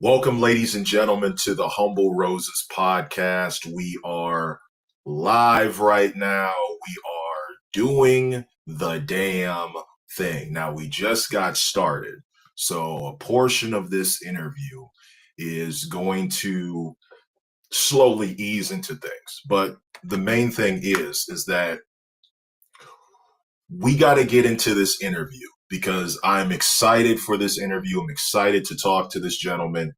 Welcome, ladies and gentlemen, to the Humble Roses podcast. We are live right now. We are doing the damn thing. Now, we just got started. So, a portion of this interview is going to slowly ease into things. But the main thing is that we got to get into this interview because I'm excited for this interview. I'm excited to talk to this gentleman.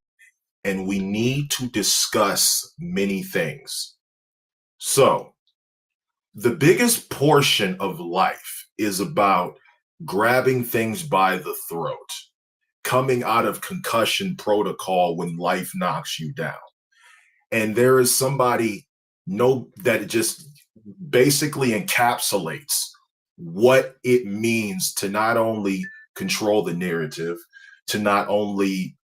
And we need to discuss many things. So, the biggest portion of life is about grabbing things by the throat, coming out of concussion protocol when life knocks you down. And there is somebody that just basically encapsulates what it means to not only control the narrative, to not only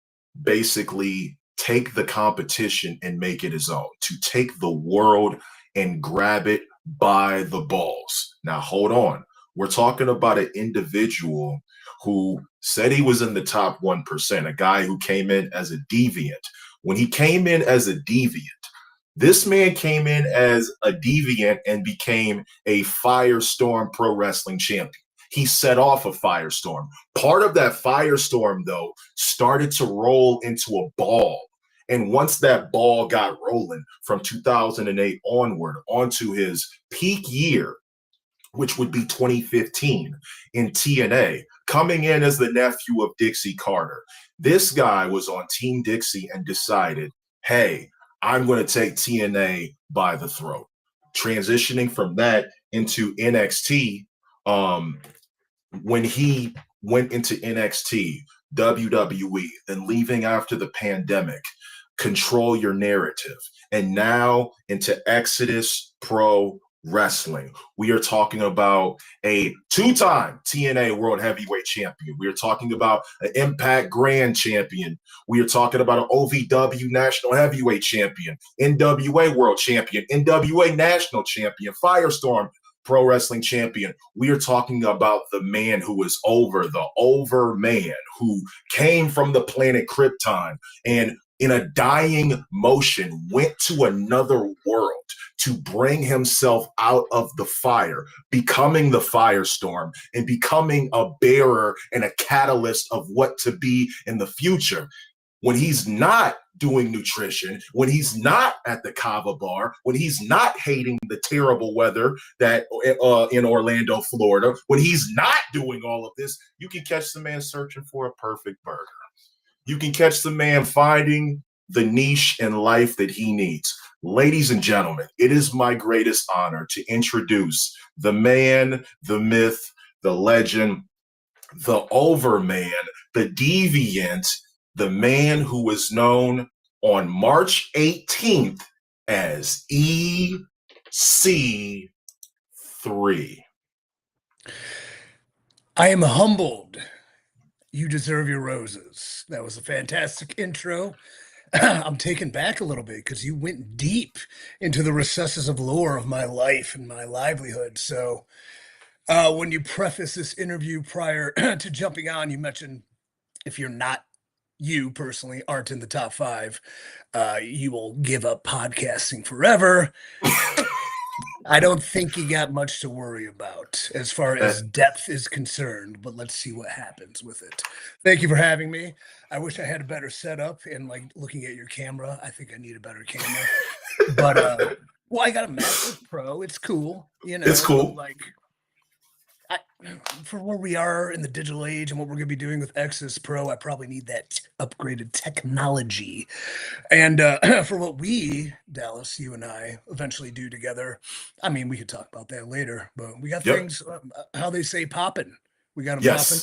basically take the competition and make it his own, to take the world and grab it by the balls. Now, hold on. We're talking about an individual who said he was in the top 1%, a guy who came in as a deviant. When he came in as a deviant, this man came in as a deviant and became a Firestorm Pro Wrestling champion. He set off a firestorm. Part of that firestorm, though, started to roll into a ball. And once that ball got rolling from 2008 onward onto his peak year, which would be 2015 in TNA, coming in as the nephew of Dixie Carter, this guy was on Team Dixie and decided, hey, I'm going to take TNA by the throat. Transitioning from that into NXT, when he went into NXT, WWE, then leaving after the pandemic, control your narrative, and now into Exodus Pro Wrestling. We are talking about a two-time TNA World Heavyweight Champion. We are talking about an Impact Grand Champion. We are talking about an OVW National Heavyweight Champion, NWA World Champion, NWA National Champion, Firestorm Pro Wrestling Champion. We are talking about the man who is the over man who came from the planet Krypton and in a dying motion went to another world to bring himself out of the fire, becoming the firestorm and becoming a bearer and a catalyst of what to be in the future. When he's not doing nutrition, when he's not at the Kava bar, when he's not hating the terrible weather that in Orlando, Florida, when he's not doing all of this, you can catch the man searching for a perfect burger. You can catch the man finding the niche in life that he needs. Ladies and gentlemen, it is my greatest honor to introduce the man, the myth, the legend, the overman, the deviant, the man who was known on March 18th as EC3. I am humbled. You deserve your roses. That was a fantastic intro. I'm taken back a little bit because you went deep into the recesses of lore of my life and my livelihood. So when you preface this interview prior to jumping on, you mentioned if you personally aren't in the top 5, you will give up podcasting forever. I don't think you got much to worry about as far as depth is concerned, but let's see what happens with it. Thank you for having me. I wish I had a better setup, and like looking at your camera, I think I need a better camera. But well, I got a MacBook Pro. It's cool, It's cool. For where we are in the digital age and what we're going to be doing with Exodus Pro, I probably need that upgraded technology. And for what we, Dallas, you and I, eventually do together, I mean, we could talk about that later, but we got things, how they say, popping. We got them popping.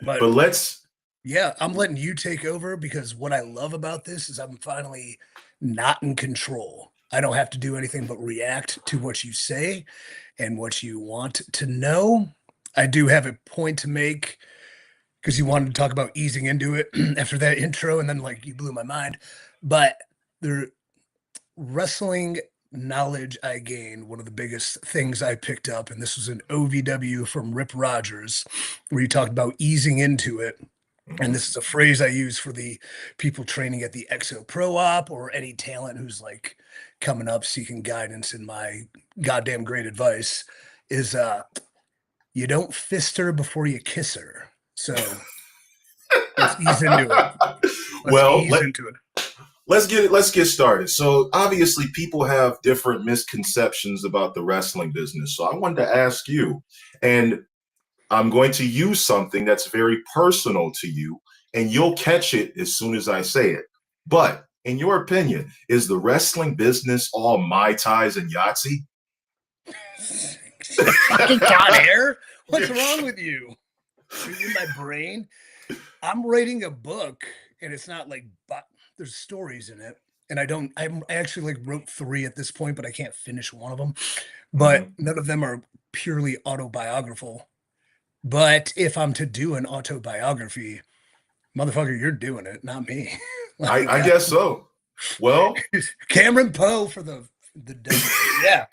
But let's... Yeah, I'm letting you take over because what I love about this is I'm finally not in control. I don't have to do anything but react to what you say and what you want to know. I do have a point to make because you wanted to talk about easing into it after that intro, and then like you blew my mind. But the wrestling knowledge I gained, one of the biggest things I picked up, and this was an OVW from Rip Rogers, where he talked about easing into it. And Hmm. this is a phrase I use for the people training at the EXO Pro Op or any talent who's like coming up seeking guidance in my goddamn great advice is you don't fist her before you kiss her. So let's ease into it. Let's Well, ease into it. let's get started. So obviously people have different misconceptions about the wrestling business. So I wanted to ask you, and I'm going to use something that's very personal to you, and you'll catch it as soon as I say it. But in your opinion, is the wrestling business all Mai Tais and Yahtzee? Fucking Con Air? What's wrong with you? Are you in my brain? I'm writing a book, and it's not like there's stories in it, and I actually like wrote three at this point, but I can't finish one of them. But Hmm. none of them are purely autobiographical. But if I'm to do an autobiography, motherfucker, you're doing it, not me. I like guess so. Well, Cameron Poe for the W. Yeah.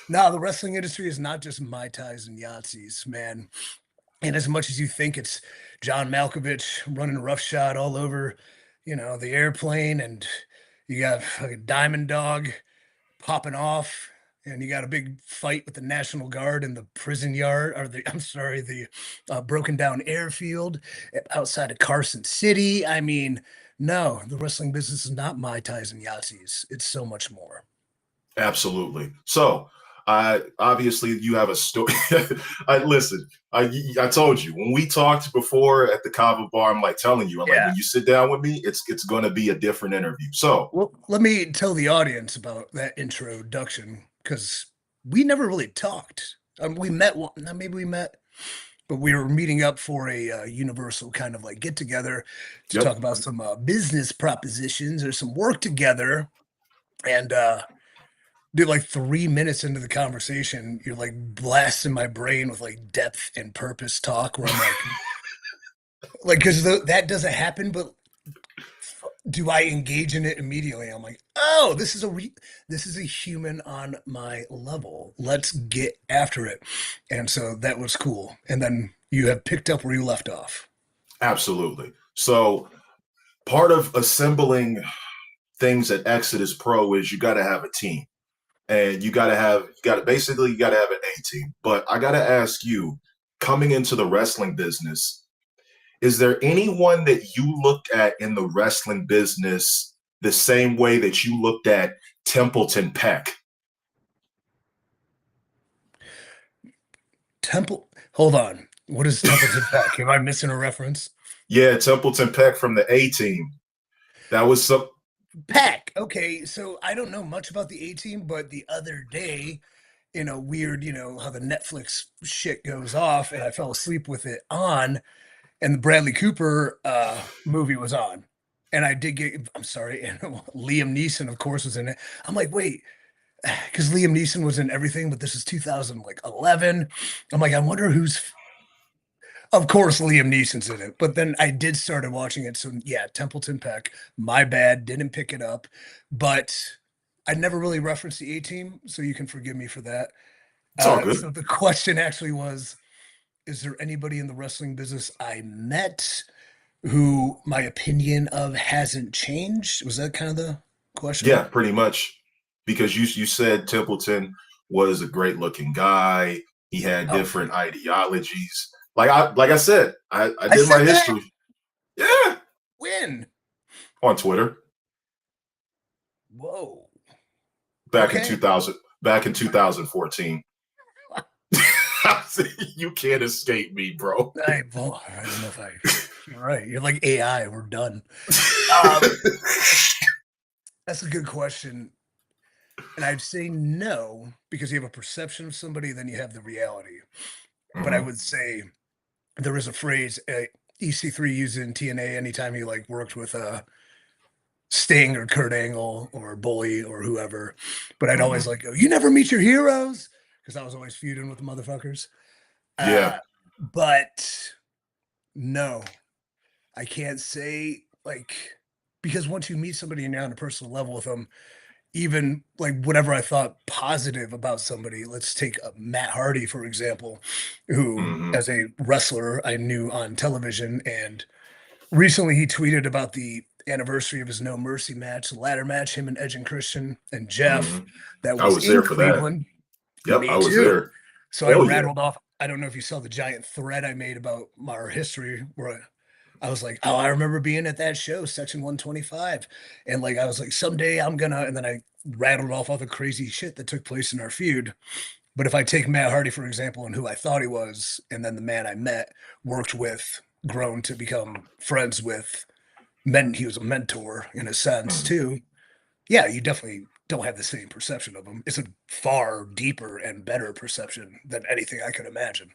No, the wrestling industry is not just Mai Tais and Yahtzees, man. And as much as you think it's John Malkovich running roughshod all over, the airplane, and you got fucking Diamond Dog popping off, and you got a big fight with the National Guard in the prison yard, or I'm sorry, the broken down airfield outside of Carson City. I mean, no, the wrestling business is not Mai Tais and Yahtzees. It's so much more. absolutely. So, obviously you have a story. I listen. I told you when we talked before at the Kava bar. I'm like telling you. I'm like Yeah. when you sit down with me, it's going to be a different interview. So, Well, let me tell the audience about that introduction because we never really talked. We met one, maybe we met, but we were meeting up for a universal kind of like get together to talk yep. about some business propositions or some work together. And dude, like 3 minutes into the conversation, you're like blasting my brain with like depth and purpose talk where I'm like, because that doesn't happen, but do I engage in it immediately? I'm like, oh, this is a human on my level. Let's get after it. And so that was cool. And then you have picked up where you left off. Absolutely. So, part of assembling things at Exodus Pro is you got to have a team, and you got to have an A team. But I got to ask you, coming into the wrestling business, is there anyone that you looked at in the wrestling business the same way that you looked at Templeton Peck? Hold on. What is Templeton Peck? Am I missing a reference? Yeah, Templeton Peck from the A team. That was some. Peck. Okay, so I don't know much about the A team, but the other day, weird, how the Netflix shit goes off, and I fell asleep with it on, and the Bradley Cooper movie was on. And I did get, I'm sorry, and Liam Neeson, of course, was in it. I'm like, wait, because Liam Neeson was in everything, but this is 2011. I'm like, I wonder who's, of course, Liam Neeson's in it. But then I did started watching it. So yeah, Templeton Peck, my bad, didn't pick it up. But I never really referenced the A team, so you can forgive me for that. It's all good. So the question actually was, is there anybody in the wrestling business I met who my opinion of hasn't changed? Was that kind of the Yeah, question? pretty much. Because you said Templeton was a great looking guy. He had Oh, different ideologies. Like I said, I I did my said that. history. Yeah, When? on Twitter Whoa. back in Okay. 2000 back in 2014. You can't escape me, bro. I don't know if I. You're right. You're like AI. We're done. Um, that's a good question, and I'd say no because you have a perception of somebody, then you have the reality. But I Hmm. would say there is a phrase EC3 used in TNA anytime he like worked with Sting or Kurt Angle or Bully or whoever. But I'd always Hmm. like go, you never meet your heroes because I was always feuding with the motherfuckers. Yeah. Uh, but no, I can't say like because once you meet somebody and you're on a personal level with them, even like whatever I thought positive about somebody, let's take Matt Hardy, for example, who Hmm. as a wrestler I knew on television and recently he tweeted about the anniversary of his No Mercy match, the ladder match, him and Edge and Christian and Jeff, Hmm. that I was was in there for that. Cleveland. Yep, Me I was too. there. So I Hell yeah. rattled off. I don't know if you saw the giant thread I made about our history where I was like, oh, I remember being at that show, Section 125. And like, I was like, someday I'm gonna, and then I rattled off all the crazy shit that took place in our feud. But if I take Matt Hardy, for example, and who I thought he was, and then the man I met, worked with, grown to become friends with, meant he was a mentor in a sense Mhm. too. Yeah, you definitely don't have the same perception of him. It's a far deeper and better perception than anything I could imagine.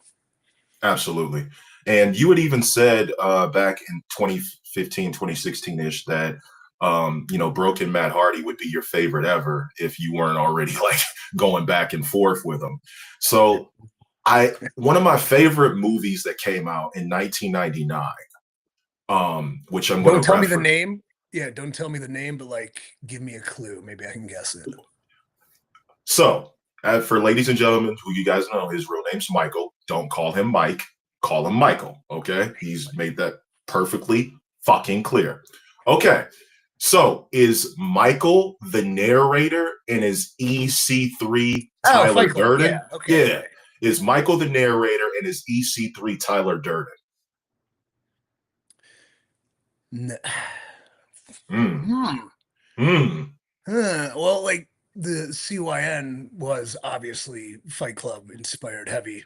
Absolutely. And you had even said back in 2015, 2016-ish that Broken Matt Hardy would be your favorite ever if you weren't already like going back and forth with him. So I one of my favorite movies that came out in 1999, which I'm going to Don't tell me the reference. name. Yeah, don't tell me the name, but like give me a clue. Maybe I can guess it. So, for ladies and gentlemen who you guys know, his real name's Michael. Don't call him Mike. Call him Michael. Okay. He's made that perfectly fucking clear. Okay. So, is Michael the narrator and is EC3 Oh, Tyler Fight Club. Yeah. Durden? Okay. Yeah. Okay. Is Michael the narrator and is EC3 Tyler Durden? N- Hmm. Hmm. Hmm. Well, like the CYN was obviously Fight Club inspired heavy, and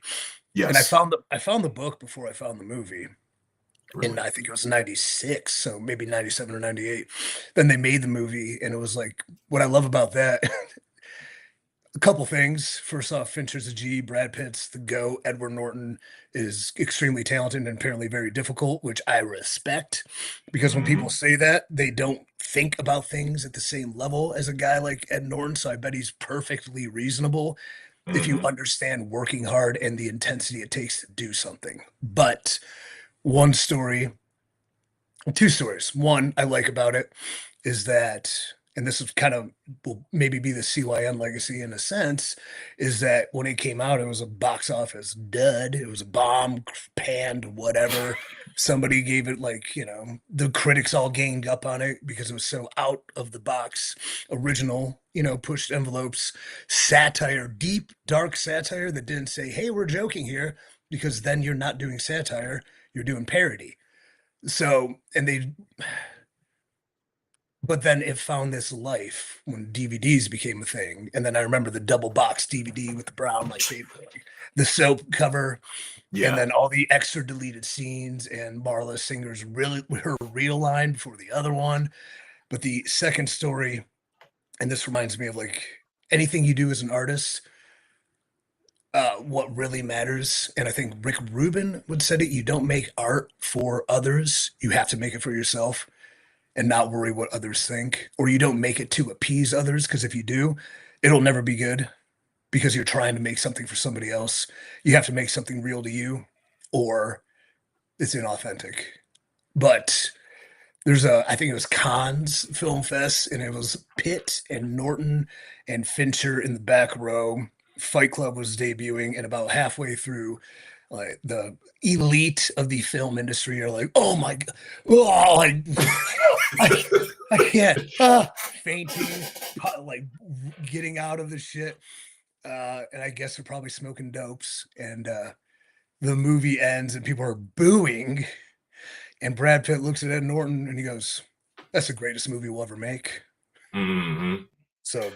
Yes. I found the book before I found the movie, and Really. I think it was 96, so maybe 97 or 98. Then they made the movie, and it was like what I love about that. A couple things. First off, Fincher's a G, Brad Pitt's the GOAT, Edward Norton is extremely talented and apparently very difficult, which I respect because when people Hmm. say that, they don't think about things at the same level as a guy like Ed Norton. So I bet he's perfectly reasonable if you Hmm. understand working hard and the intensity it takes to do something. But one story, two stories. One I like about it is that, and this is kind of will maybe be the CYN legacy in a sense, is that when it came out, it was a box office dud. It was a bomb, panned, whatever. Somebody gave it like, the critics all ganged up on it because it was so out of the box, original, pushed envelopes, satire, deep, dark satire that didn't say, hey, we're joking here, because then you're not doing satire, you're doing parody. So, and they, but then it found this life when DVDs became a thing. And then I remember the double box DVD with the brown like paper, like the soap cover, and Yeah. then all the extra deleted scenes and Marla Singer's really her real line before the other one. But the second story, and this reminds me of like anything you do as an artist, what really matters, and I think Rick Rubin would said it, you don't make art for others, you have to make it for yourself and not worry what others think, or you don't make it to appease others because if you do, it'll never be good because you're trying to make something for somebody else. You have to make something real to you, or it's inauthentic. But I think it was Cannes Film Fest, and it was Pitt and Norton and Fincher in the back row. Fight Club was debuting, and about halfway through, like the elite of the film industry are like, "Oh my god, oh, I, I can't, fainting, like getting out of the shit." And I guess they're probably smoking dopes, and the movie ends, and people are booing and Brad Pitt looks at Ed Norton and he goes, "That's the greatest movie we'll ever make." Hmm. So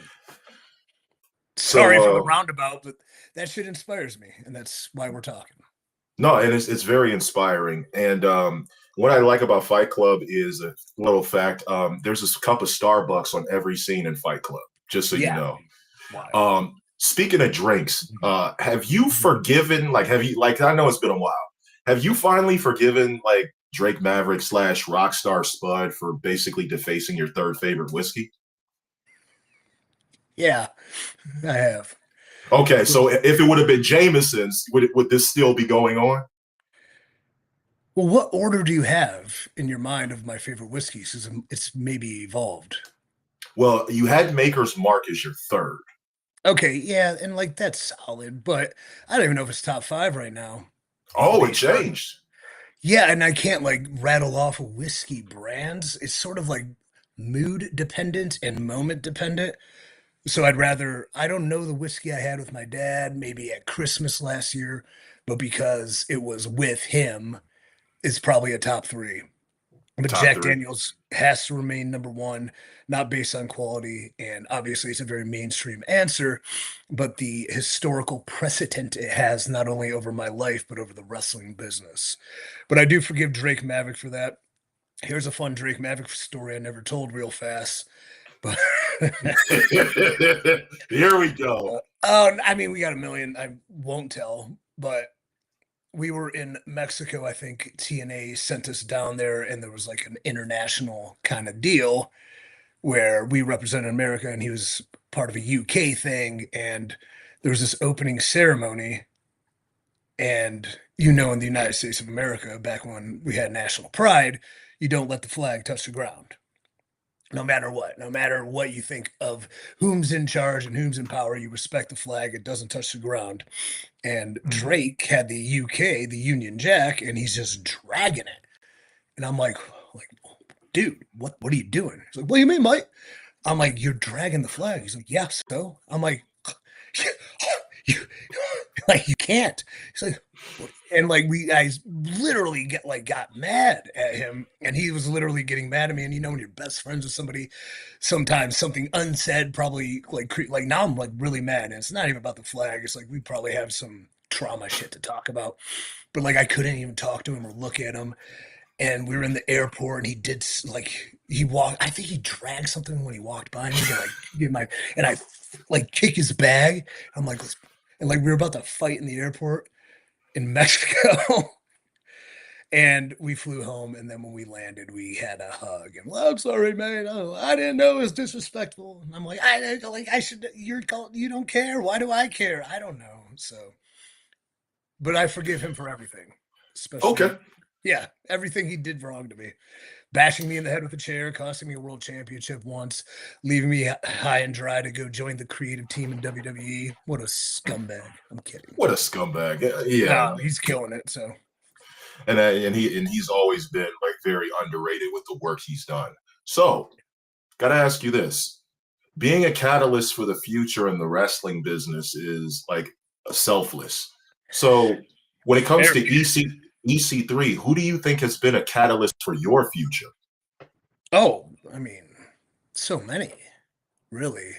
So, sorry for the roundabout, but that shit inspires me, and that's why we're talking. no, and it's very inspiring. And what I like about Fight Club is a little fact. There's this cup of Starbucks on every scene in Fight Club, just so you Yeah, know. wild. Speaking of drinks, have you forgiven? Like, have you like? I know it's been a while. Have you finally forgiven like Drake Maverick slash Rockstar Spud for basically defacing your third favorite whiskey? Yeah, I have. Okay, so if it would have been Jameson's, would this still be going on? Well, what order do you have in your mind of my favorite whiskeys? Because it's maybe evolved. Well, you had Maker's Mark as your third. Okay, yeah, and like that's solid, but I don't even know if it's top five right now, Oh, it based on changed. Yeah, and I can't like rattle off whiskey brands. It's sort of like mood dependent and moment dependent. So I don't know the whiskey I had with my dad maybe at Christmas last year, but because it was with him, it's probably a top three. But Top Jack three. Daniels has to remain number one, not based on quality. And obviously, it's a very mainstream answer, but the historical precedent it has not only over my life, but over the wrestling business. But I do forgive Drake Maverick for that. Here's a fun Drake Maverick story I never told real fast. But Here we go. oh, I mean, we got a million. I won't tell, but we were in Mexico. I think TNA sent us down there, and there was like an international kind of deal where we represented America, and he was part of a UK thing. And there was this opening ceremony, and in the United States of America, back when we had national pride, you don't let the flag touch the ground. No matter what you think of whom's in charge and whom's in power, you respect the flag. It doesn't touch the ground. And Mhm. Drake had the UK, the Union Jack, and he's just dragging it. And I'm like, dude, what are you doing? He's like, what do you mean, Mike? I'm like, you're dragging the flag. He's like, yeah, so I'm like, you like you can't. He's like, and like I literally got mad at him, and he was literally getting mad at me. And when you're best friends with somebody, sometimes something unsaid probably like now I'm like really mad, and it's not even about the flag. It's like we probably have some trauma shit to talk about, but like I couldn't even talk to him or look at him. And we were in the airport, and he did he walked. I think he dragged something when he walked by me to like get my, and I like kick his bag. I'm like, and like we were about to fight in the airport in Mexico. And we flew home, and then when we landed, we had a hug. And well, I'm sorry, man. Oh, I didn't know it was disrespectful. And I'm like, I should. You don't care. Why do I care? I don't know. So, but I forgive him for everything, especially Okay. yeah, everything he did wrong to me. Bashing me in the head with a chair, costing me a world championship once, leaving me high and dry to go join the creative team in WWE. What a scumbag! I'm kidding. What a scumbag. Yeah. No, he's killing it. So And he's always been like very underrated with the work he's done. So, gotta ask you this: being a catalyst for the future in the wrestling business is like selfless. So, when it comes to very. EC3, who do you think has been a catalyst for your future? Oh, I mean, so many, really,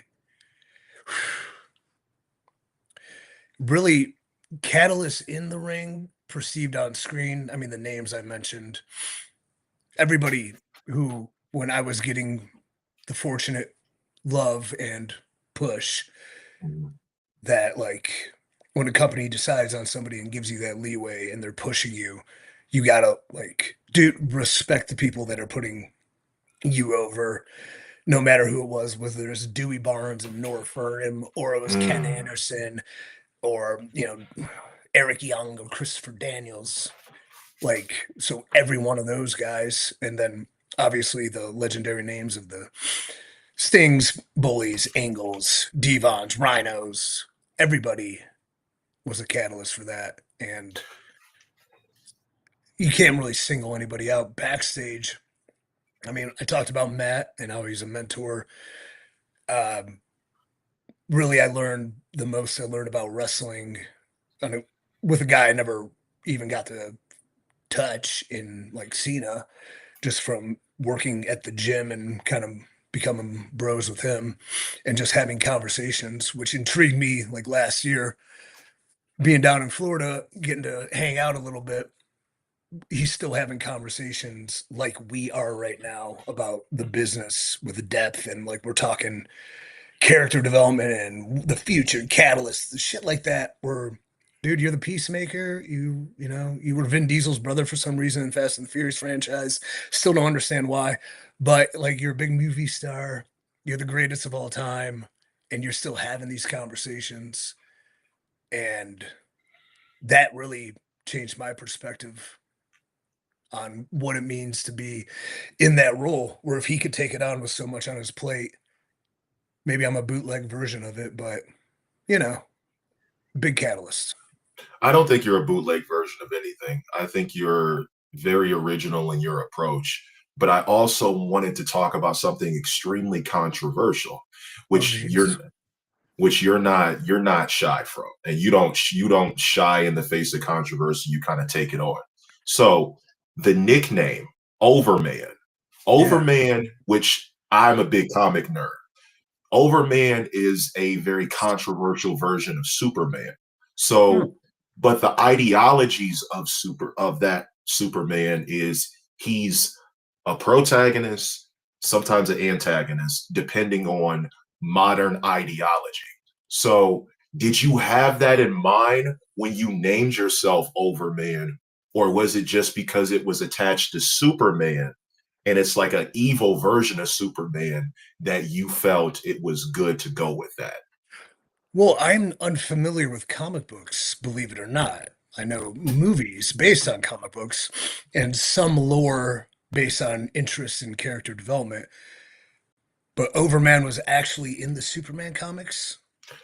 really catalysts in the ring, perceived on screen. I mean, the names I mentioned, everybody who, when I was getting the fortunate love and push that, like, when a company decides on somebody and gives you that leeway and they're pushing you, you gotta, like, dude, respect the people that are putting you over, no matter who it was, whether it was Dewey Barnes and Nora Furnham, or it was Ken Mm. Anderson, or Eric Young or Christopher Daniels. Like, so every one of those guys, and then obviously the legendary names of the Stings, Bullies, Angles, Devons, Rhinos, everybody was a catalyst for that. And you can't really single anybody out backstage. I mean, I talked about Matt and how he's a mentor. Um, really, I learned the most I learned about wrestling on with a guy I never even got to touch in like Cena, just from working at the gym and kind of becoming bros with him and just having conversations, which intrigued me like last year, being down in Florida, getting to hang out a little bit. He's still having conversations like we are right now about the business with the depth, and like we're talking character development and the future catalysts, the shit like that. Where, dude, you're the peacemaker. You were Vin Diesel's brother for some reason in Fast and the Furious franchise. Still don't understand why, but like you're a big movie star. You're the greatest of all time, and you're still having these conversations. And that really changed my perspective on what it means to be in that role. Where if he could take it on with so much on his plate, maybe I'm a bootleg version of it, but you know, big catalyst. I don't think you're a bootleg version of anything. I think you're very original in your approach. But I also wanted to talk about something extremely controversial, Oh, which geez. you're not shy from, and you don't shy in the face of controversy. You kind of take it on. So the nickname Overman, Yeah. Overman, which I'm a big comic nerd. Overman is a very controversial version of Superman. Hmm. So, but the ideologies of that Superman is he's a protagonist, sometimes an antagonist, depending on modern ideology. So, did you have that in mind when you named yourself Overman, or was it just because it was attached to Superman and it's like an evil version of Superman that you felt it was good to go with that? Well, I'm unfamiliar with comic books, believe it or not. I know movies based on comic books and some lore based on interest in character development, but Overman was actually in the Superman comics?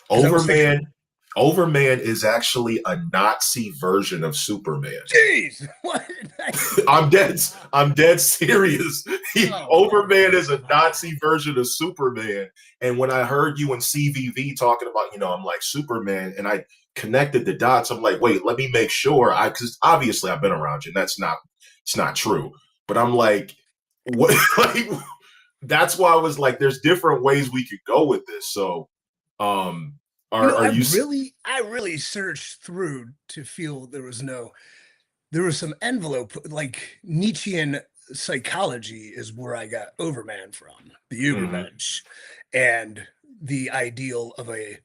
Because I was thinking, Overman, Overman is actually a Nazi version of Superman. geez, what? I didn't I'm know. dead. Wow. I'm dead serious. Oh my Overman is a God. Nazi version of Superman. And when I heard you and CVV talking about, I'm like Superman, and I connected the dots. I'm like, wait, let me make sure. Because obviously I've been around you. And it's not true. But I'm like, what? Like, that's why I was like, there's different ways we could go with this. So, um, You know, are you? I really searched through to feel there was some envelope, like Nietzschean psychology is where I got Overman from, the Mhm. Übermensch, and the ideal of a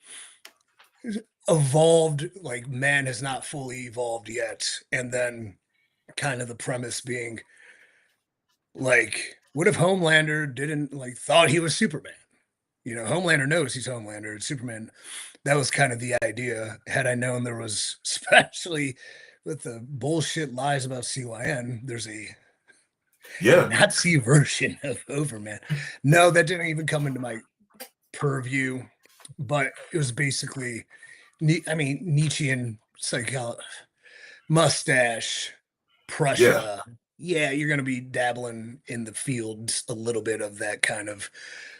evolved, like man has not fully evolved yet, and then kind of the premise being like, what if Homelander didn't like thought he was Superman? You know, Homelander knows he's Homelander, and Superman. That was kind of the idea. Had I known there was, especially with the bullshit lies about CYN, there's a Yeah, Nazi version of Overman. No, that didn't even come into my purview, but it was basically, I mean, Nietzschean psychology, mustache, yeah. Prussia. Yeah, you're going to be dabbling in the fields a little bit of that kind of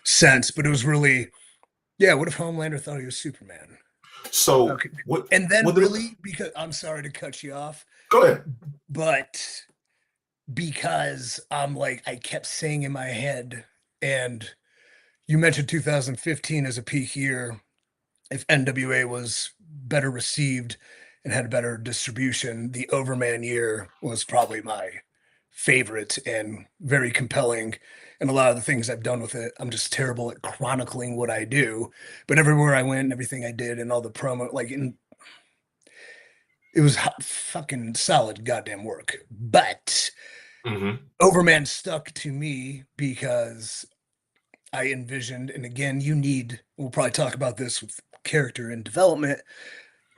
sense, but it was really, yeah, what if Homelander thought he was Superman? So Okay. what? And then What? really, because I'm sorry to cut you off, Go ahead. but because I'm like, I kept saying in my head, and you mentioned 2015 as a peak year. If NWA was better received and had a better distribution, the Overman year was probably my favorite and very compelling. And a lot of the things I've done with it, I'm just terrible at chronicling what I do. But everywhere I went and everything I did and all the promo, like it was fucking solid goddamn work. But Hmm. Overman stuck to me because I envisioned, and again, we'll probably talk about this with character and development,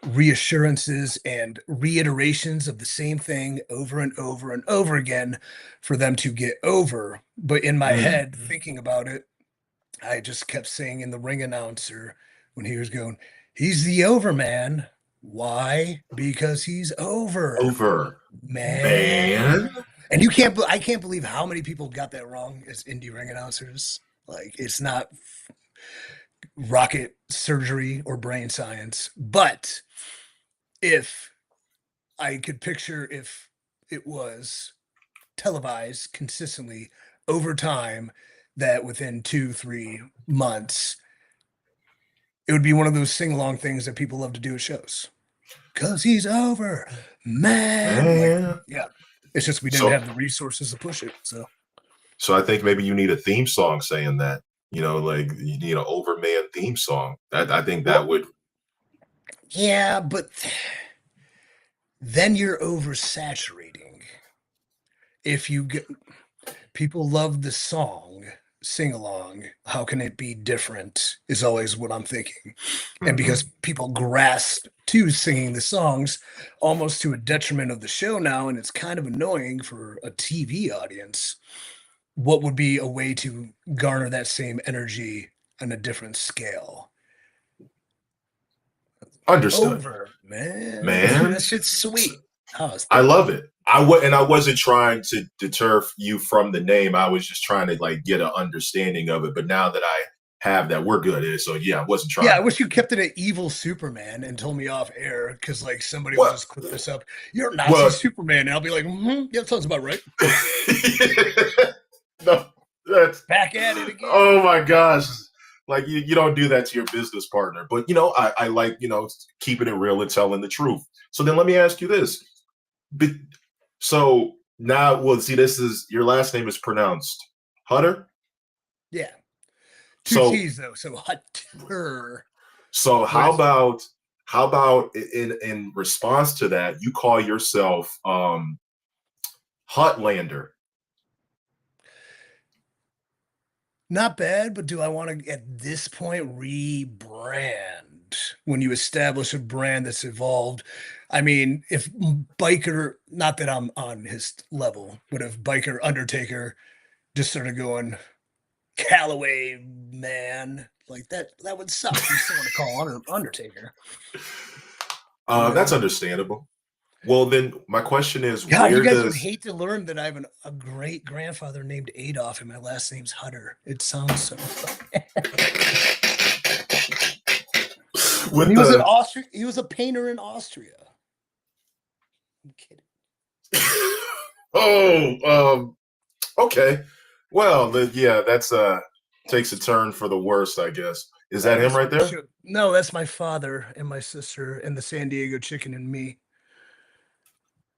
reassurances and reiterations of the same thing over and over and over again for them to get over. But in my Mm. head, thinking about it, I just kept saying in the ring announcer when he was going, he's the overman. Why? Because he's over, Over, man. man. And I can't believe how many people got that wrong as indie ring announcers. Like it's not rocket surgery or brain science, but if I could picture if it was televised consistently over time, that within 2, 3 months, it would be one of those sing along things that people love to do at shows. Cause he's over, man. Like, Man. yeah, it's just we didn't So have the resources to push it. So, so I think maybe you need a theme song saying that. Like you need an Overman theme song. I think that well, would. yeah, but then you're oversaturating. If you get people love the song, sing along. How can it be different? Is always what I'm thinking. And because Mhm. people grasp to singing the songs almost to a detriment of the show now, and it's kind of annoying for a TV audience, what would be a way to garner that same energy on a different scale? Understood, Over, man. man. That shit's sweet. Oh, it's I dope. love it. I wasn't trying to deter you from the name. I was just trying to like get an understanding of it. But now that I have that, we're good. So yeah, I wasn't Yeah, trying I to. wish you kept it at evil Superman and told me off air because like somebody will What? just clip this up. You're Nazi Well, Superman, and I'll be like, yeah, sounds about right. no, that's Back at it again. oh my gosh. Like you don't do that to your business partner. But I like, keeping it real and telling the truth. So then let me ask you this. So now, well, see, this is your last name is pronounced Hutter. Yeah, two So, T's though, so Hutter. so Whereas how about in response to that, you call yourself Hutlander? not bad, but do I want to at this point rebrand? When you establish a brand that's evolved, I mean, if Biker, not that I'm on his level, but if Biker Undertaker just started going Callaway man, like that would suck. You still want to call Undertaker, you That's know? understandable. Well, then my question is, God, you where guys would does hate to learn that I have a great grandfather named Adolf and my last name's Hutter. It sounds so funny. And with he was an the Austria. He was a painter in Austria. I'm kidding. oh okay. Well, yeah, that's takes a turn for the worst, I guess. Is I that him just right want to there? show. No, that's my father and my sister and the San Diego chicken and me.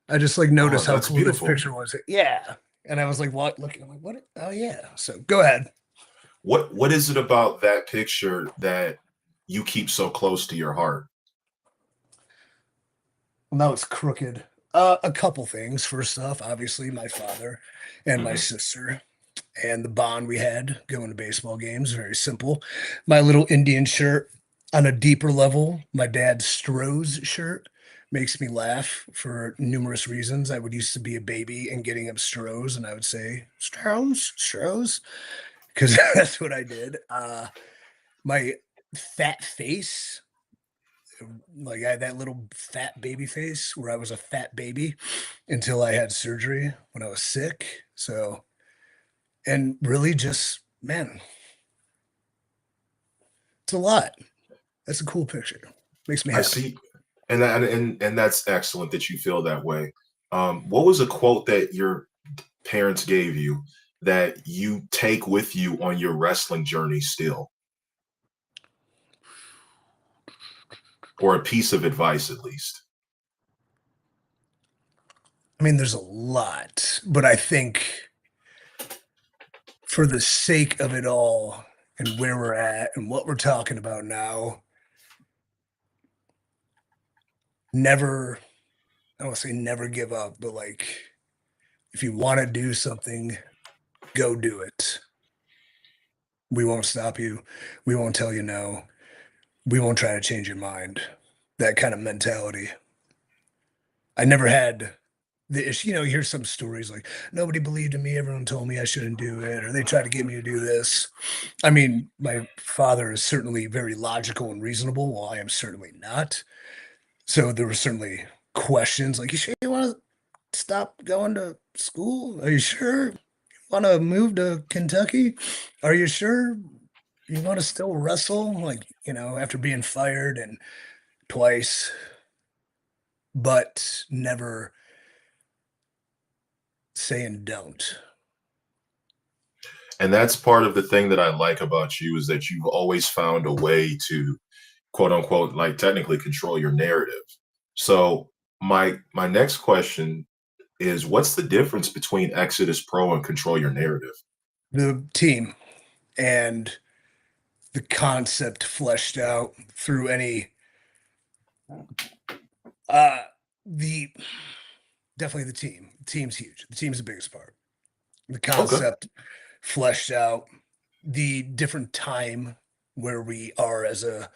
I just like Oh, noticed how that's cool this beautiful. picture was. Yeah. And I was like, what? Looking, I'm like, what? Oh, yeah. So go ahead. What is it about that picture that you keep so close to your heart? Well, now it's crooked. A couple things. First off, obviously, my father and my Hmm. sister and the bond we had going to baseball games. Very simple. My little Indian shirt on a deeper level, my dad's Stroh's shirt makes me laugh for numerous reasons. I would used to be a baby and getting up Stroh's, and I would say, Stroh's, because that's what I did. My fat face, like I had that little fat baby face where I was a fat baby until I had surgery when I was sick. So, and really just, man, it's a lot. That's a cool picture. Makes me I happy. see, and that's excellent that you feel that way. What was a quote that your parents gave you that you take with you on your wrestling journey still, or a piece of advice at least? I mean, there's a lot, but I think for the sake of it all and where we're at and what we're talking about now, never, I don't want to say never give up, but like if you want to do something, go do it. We won't stop you. We won't tell you no. We won't try to change your mind. That kind of mentality. I never had the issue. You hear some stories like nobody believed in me. Everyone told me I shouldn't do it, or they tried to get me to do this. I mean, my father is certainly very logical and reasonable, while I am certainly not. So there were certainly questions like, "You sure you want to stop going to school? Are you sure you want to move to Kentucky? Are you sure you want to still wrestle?" Like, after being fired and twice, but never saying don't. And that's part of the thing that I like about you is that you've always found a way to quote unquote like technically control your narrative. So my next question is what's the difference between Exodus Pro and control your narrative? The team and the concept fleshed out through any uh the definitely the team. The team's huge. The team's the biggest part. The Okay. concept fleshed out, the different time where we are as a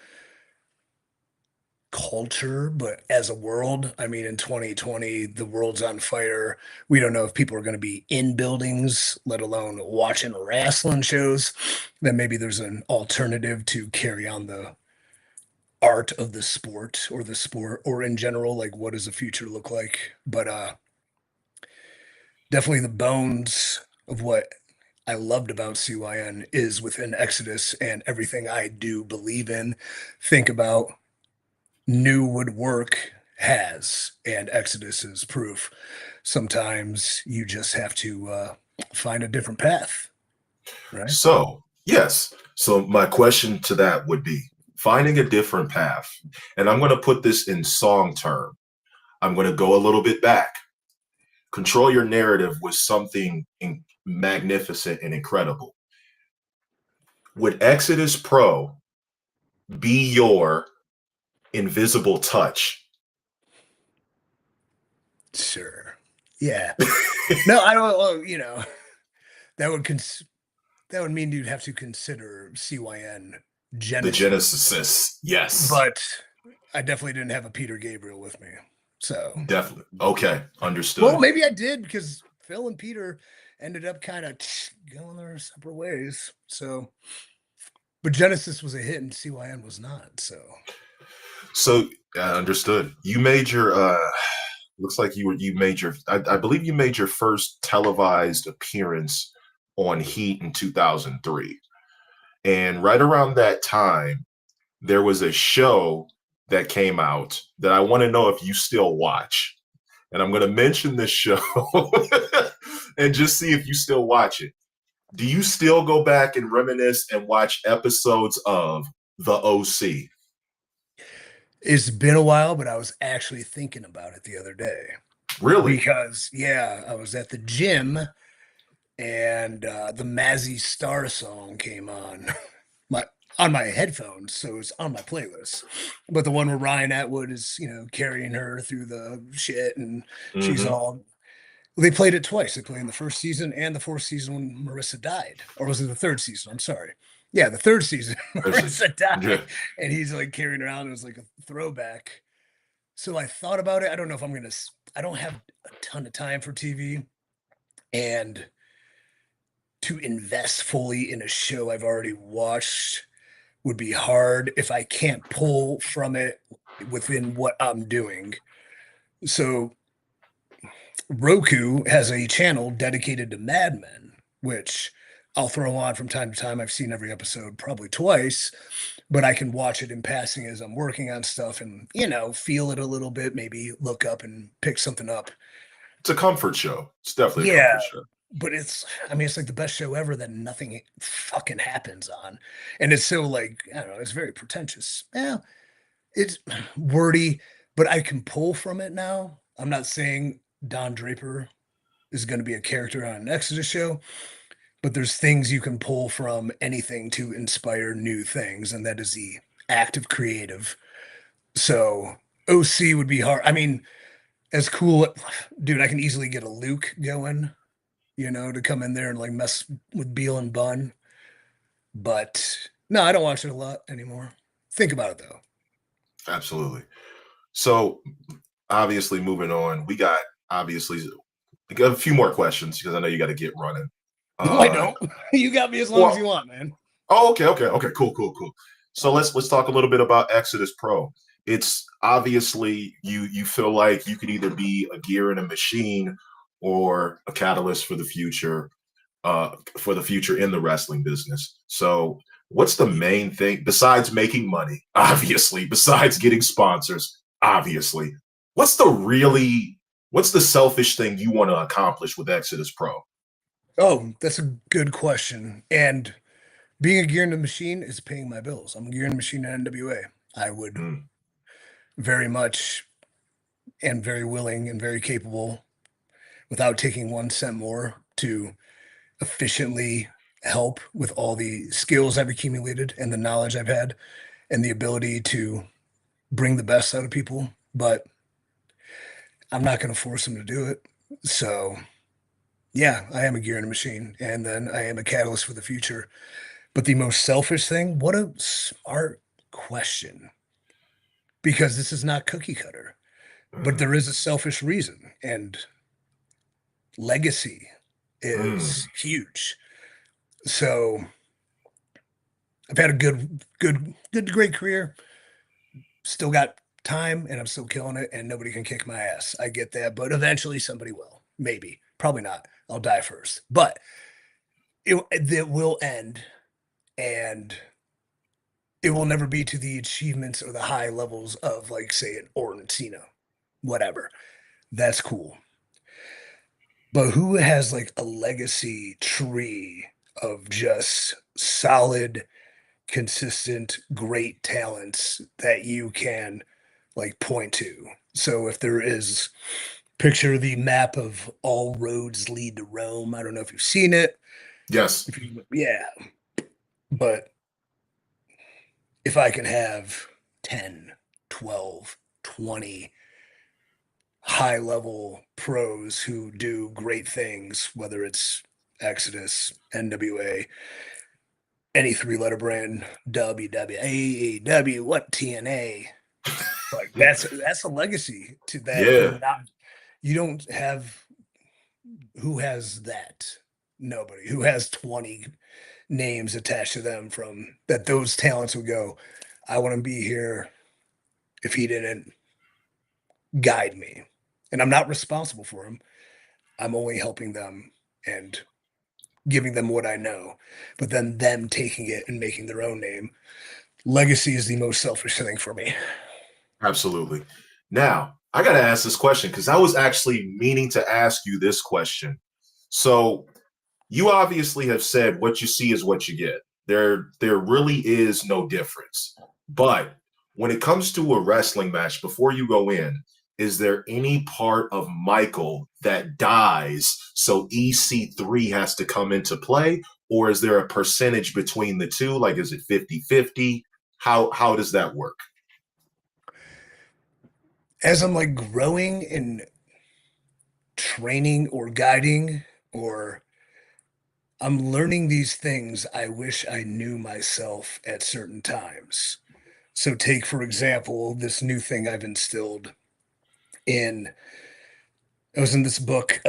culture, but as a world. I mean, in 2020, the world's on fire. We don't know if people are going to be in buildings, let alone watching wrestling shows. Then maybe there's an alternative to carry on the art of the sport or in general, like what does the future look like? But Definitely the bones of what I loved about CYN is within Exodus, and everything I do believe in, think about, new would work has, and Exodus is proof. Sometimes you just have to find a different path, right? So, yes. So, my question to that would be finding a different path. And I'm going to put this in song term. I'm going to go a little bit back. Control Your Narrative was something magnificent and incredible. Would Exodus Pro be your invisible touch? Sure. Yeah. No, I don't. Well, that would that would mean you'd have to consider CYN The Genesis, Genesis. Yes. but I definitely didn't have a Peter Gabriel with me. So, Definitely. Okay. well, Understood. maybe I did because Phil and Peter ended up kind of going their separate ways. So, but Genesis was a hit and CYN was not. So, So, understood. You made your looks like you made your I believe you made your first televised appearance on Heat in 2003. And right around that time, there was a show that came out that I want to know if you still watch. And I'm going to mention this show and just see if you still watch it. Do you still go back and reminisce and watch episodes of The OC? it's been a while, but I was actually thinking about it the other day Really? because, yeah, I was at the gym and the Mazzy Star song came on my on my headphones, so it's on my playlist. But the one where Ryan Atwood is, carrying her through the shit, and she's Mm-hmm. all. They played it twice. They played in the first season and the fourth season when Marissa died, or was it the third season? I'm sorry. Yeah, the third season, Marissa Yeah. died, and he's like carrying her around. It was like a throwback. So I thought about it. I don't know if I'm gonna. I don't have a ton of time for TV, and to invest fully in a show I've already watched would be hard if I can't pull from it within what I'm doing. So Roku has a channel dedicated to Mad Men, which I'll throw on from time to time. I've seen every episode probably twice, but I can watch it in passing as I'm working on stuff and, feel it a little bit, maybe look up and pick something up. It's a comfort show. It's definitely a Yeah, comfort show. but it's like the best show ever that nothing fucking happens on. And it's so like, I don't know, it's very pretentious. Yeah, it's wordy, but I can pull from it now. I'm not saying Don Draper is going to be a character on an Exodus show, but there's things you can pull from anything to inspire new things, and that is the act of creative. So OC would be hard. I mean, as cool, dude, I can easily get a Luke going, to come in there and like mess with Beal and Bun. But no, I don't watch it a lot anymore. Think about it though. Absolutely. So, obviously, moving on, obviously we got a few more questions because I know you got to get running. No, I Uh, don't. You got me as long as you well, want, man. oh, okay, cool, cool, cool. So let's talk a little bit about Exodus Pro. It's obviously you feel like you could either be a gear in a machine or a catalyst for the future in the wrestling business. So what's the main thing besides making money? Obviously, besides getting sponsors, obviously. What's the selfish thing you want to accomplish with Exodus Pro? Oh, that's a good question. And being a gear in the machine is paying my bills. I'm a gear in the machine at NWA. I would Mm, very much and very willing and very capable, without taking 1 cent more, to efficiently help with all the skills I've accumulated and the knowledge I've had and the ability to bring the best out of people. But I'm not going to force them to do it. So, yeah, I am a gear in a machine, and then I am a catalyst for the future. But the most selfish thing, what a smart question, because this is not cookie cutter, but mm, there is a selfish reason, and legacy is mm. huge. So I've had a good, great career. Still got time, and I'm still killing it, and nobody can kick my ass. I get that, but eventually somebody will, maybe. Probably not. I'll die first. But it will end, and it will never be to the achievements or the high levels of, like, say, an Orton Cena, whatever. That's cool. But who has like a legacy tree of just solid, consistent, great talents that you can like point to? So if there is, picture the map of all roads lead to Rome. I don't know if you've seen it. Yes, If you, yeah, but if I can have 10, 12, 20 high level pros who do great things, whether it's Exodus, NWA, any three-letter brand, WWE, what TNA, like that's a legacy to that. yeah, You don't have, who has that? Nobody who has 20 names attached to them from that those talents would go, I want to be here if he didn't guide me. And I'm not responsible for him. I'm only helping them and giving them what I know. But then them taking it and making their own name. Legacy is the most selfish thing for me. absolutely. Now, I got to ask this question because I was actually meaning to ask you this question. So, you obviously have said what you see is what you get. There really is no difference. But when it comes to a wrestling match, before you go in, is there any part of Michael that dies so EC3 has to come into play? Or is there a percentage between the two? Like, is it 50-50? How does that work? As I'm like growing and training or guiding, or I'm learning these things I wish I knew myself at certain times. So take, for example, this new thing I've instilled in, it was in this book,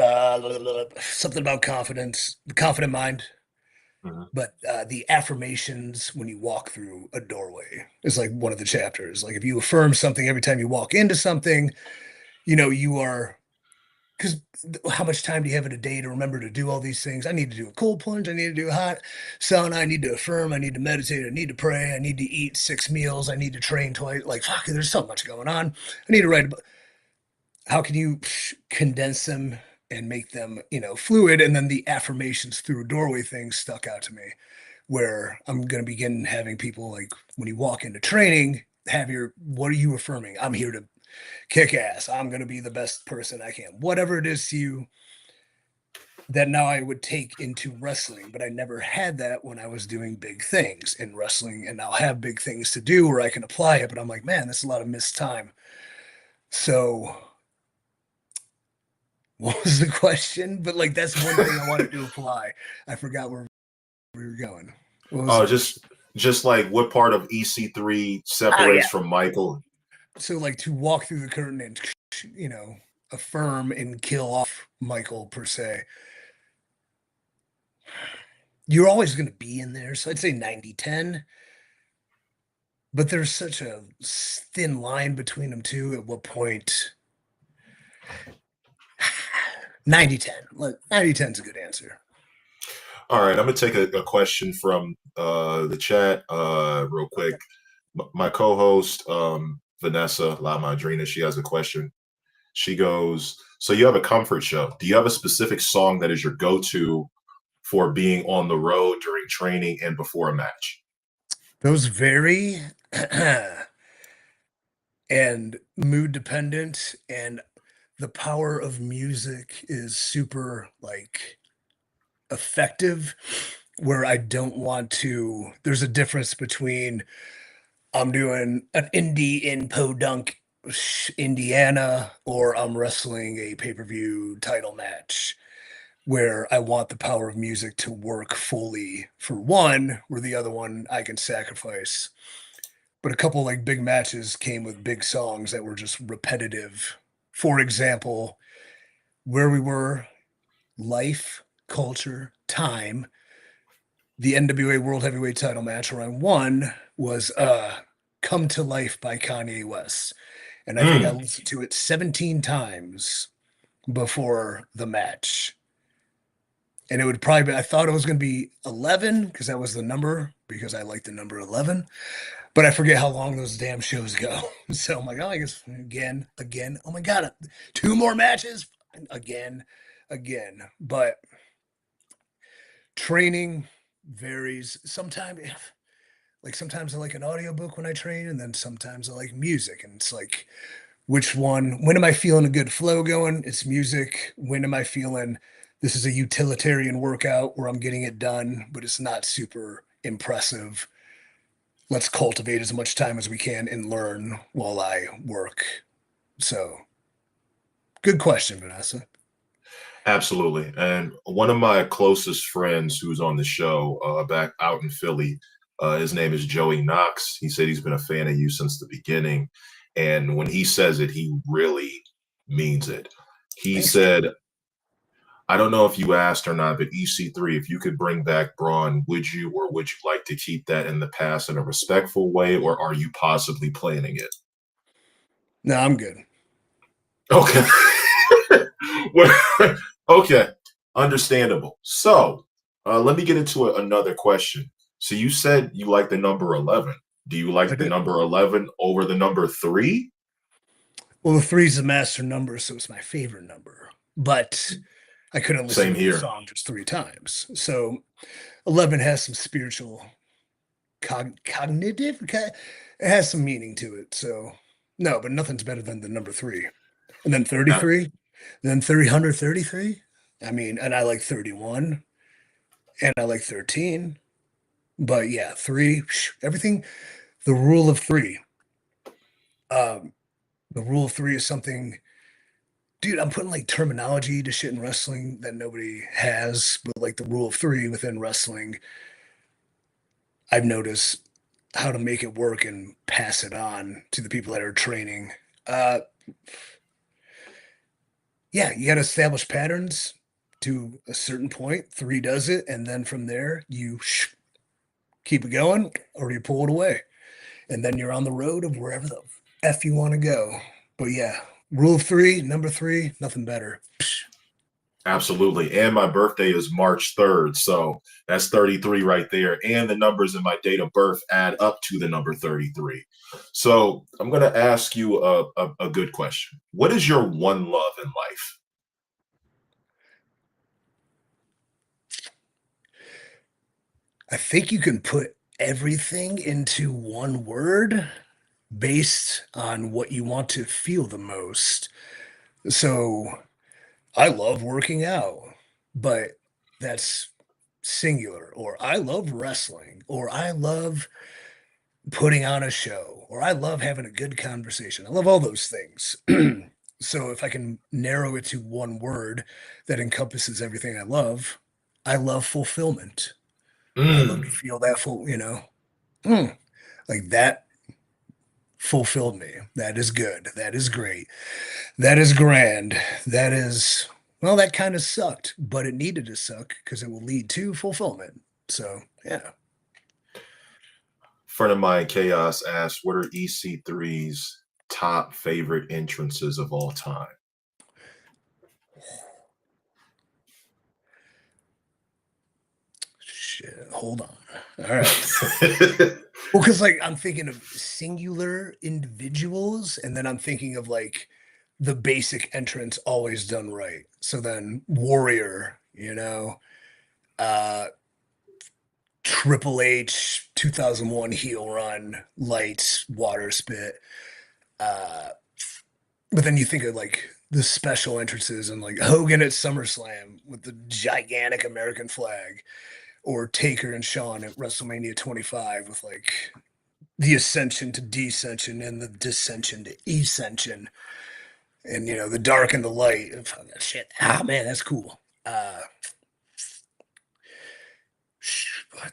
something about confidence, the confident mind. Mhm. But the affirmations when you walk through a doorway is like one of the chapters. Like if you affirm something every time you walk into something, you are, because how much time do you have in a day to remember to do all these things? I need to do a cold plunge. I need to do a hot sauna. I need to affirm. I need to meditate. I need to pray. I need to eat 6 meals. I need to train twice. Like, fuck, there's so much going on. I need to write a book. How can you condense them and make them, fluid? And then the affirmations through a doorway thing stuck out to me, where I'm going to begin having people like when you walk into training, what are you affirming? I'm here to kick ass. I'm going to be the best person I can. Whatever it is to you, that now I would take into wrestling, but I never had that when I was doing big things in wrestling, and I'll have big things to do where I can apply it, but I'm like, man, that's a lot of missed time. So what was the question? But like that's one thing I wanted to apply. I forgot where we were going. What was Oh, the question? just like what part of EC3 Oh separates yeah. from Michael? So like to walk through the curtain and you know affirm and kill off Michael per se. You're always going to be in there. So I'd say 90-10. But there's such a thin line between them too. At what point 90-10. Look, 90-10 is a good answer. All right, I'm gonna take a question from the chat real quick. My co-host Vanessa La Madrina, she has a question. She goes, "So you have a comfort show. Do you have a specific song that is your go-to for being on the road during training and before a match?" Those vary and mood dependent, and the power of music is super like effective, where I don't want to, there's a difference between I'm doing an indie in Podunk, Indiana, or I'm wrestling a pay-per-view title match where I want the power of music to work fully for one, where the other one I can sacrifice. But a couple like big matches came with big songs that were just repetitive. For example, where we were, life, culture, time, the NWA World Heavyweight title match where I won was Come to Life by Kanye West. And I think I Mm, listened to it 17 times before the match. and it would probably be, I thought it was going to be 11 because that was the number because I like the number 11, but I forget how long those damn shows go. So I'm like, oh, I guess again. Oh my God, two more matches again, again. But training varies. Sometimes I like an audiobook when I train, and then sometimes I like music. And it's like, which one? When am I feeling a good flow going? It's music. When am I feeling this is a utilitarian workout where I'm getting it done, but it's not super impressive? Let's cultivate as much time as we can and learn while I work. So, good question, Vanessa. Absolutely. And one of my closest friends who's on the show back out in Philly, his name is Joey Knox. He said he's been a fan of you since the beginning. And when he says it, he really means it. He Thanks, Joe. said, I don't know if you asked or not, but EC3, if you could bring back Braun, would you or would you like to keep that in the past in a respectful way, or are you possibly planning it? No, I'm good. Okay. Okay. Understandable. So let me get into another question. So you said you like the number 11. Do you I like the do. number 11 over the number three? Well, the three's the master number, so it's my favorite number. But I couldn't listen Same to the here. song just three times. So 11 has some spiritual, cognitive, it has some meaning to it. So, no, but nothing's better than the number three. And then Uh, 33, then 333. I mean, and I like 31 and I like 13. But yeah, three, everything, the rule of three. Um, the rule of three is something, dude, I'm putting like terminology to shit in wrestling that nobody has, but like the rule of three within wrestling, I've noticed how to make it work and pass it on to the people that are training. Uh, yeah, you got to establish patterns to a certain point. Three does it, and then from there you keep it going or you pull it away, and then you're on the road of wherever the f you want to go. But yeah, rule of three, number three, nothing better. Absolutely. And my birthday is March 3rd. So that's 33 right there. And the numbers in my date of birth add up to the number 33. So I'm going to ask you a good question. What is your one love in life? I think you can put everything into one word based on what you want to feel the most. So I love working out, but that's singular. Or I love wrestling, or I love putting on a show, or I love having a good conversation. I love all those things. So if I can narrow it to one word that encompasses everything I love fulfillment. I love to Mm, feel that mm, like that fulfilled me. That is good. That is great. That is grand. That is, well, that kind of sucked, but it needed to suck because it will lead to fulfillment. So, yeah. friend of mine, Chaos, asked, what are EC3's top favorite entrances of all time? Shit. Hold on. All right. Well, because like I'm thinking of singular individuals, and then I'm thinking of like the basic entrance always done right. So then Warrior, uh Triple H 2001 heel run, lights, water spit. Uh but then you think of like the special entrances and like Hogan at SummerSlam with the gigantic American flag, or Taker and Shawn at WrestleMania 25 with like the ascension to descension and the dissension to ascension, and the dark and the light. Shit. Ah, man, that's cool.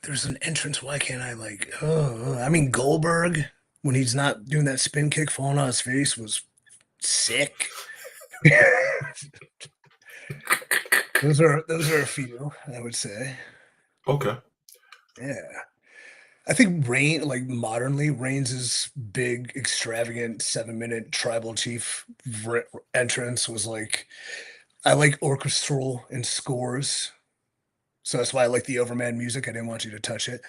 There's an entrance. Why can't I like? Oh, I mean Goldberg when he's not doing that spin kick falling on his face was sick. Those are a few I would say. Okay. Yeah. I think modernly, Reigns' big, extravagant 7-minute tribal chief entrance was like, I like orchestral and scores. So that's why I like the Overman music. I didn't want you to touch it.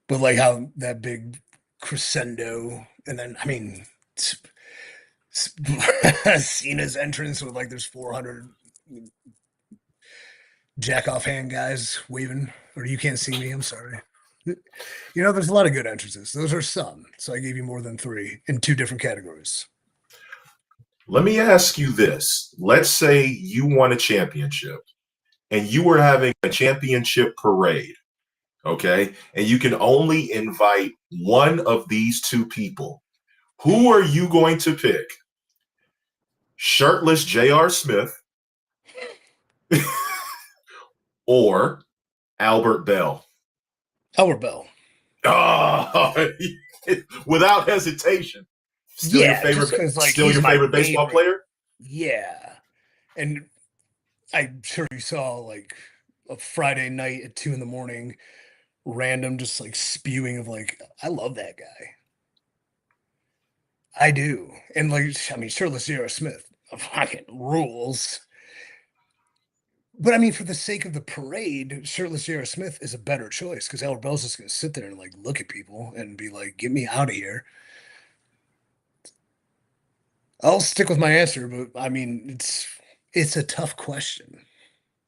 But like how that big crescendo, and then I mean Cena's entrance with like there's 400 jack off hand guys waving, or you can't see me. I'm sorry. You know, there's a lot of good entrances. Those are some. So I gave you more than three in two different categories. Let me ask you this. Let's say you won a championship and you were having a championship parade, okay? And you can only invite one of these two people. Who are you going to pick? Shirtless J.R. Smith or Albert Bell? Albert Bell. Oh, without hesitation. Yeah, just because like Still he's your my favorite baseball favorite. player? Yeah. And I'm sure you saw like a Friday night at 2 in the morning, random just like spewing of like, I love that guy. I do. And like, I mean, shirtless J.R. Smith fucking rules. But I mean, for the sake of the parade, shirtless J.R. Smith is a better choice because Albert Bell's just gonna sit there and like look at people and be like, "Get me out of here." I'll stick with my answer, but I mean, it's a tough question.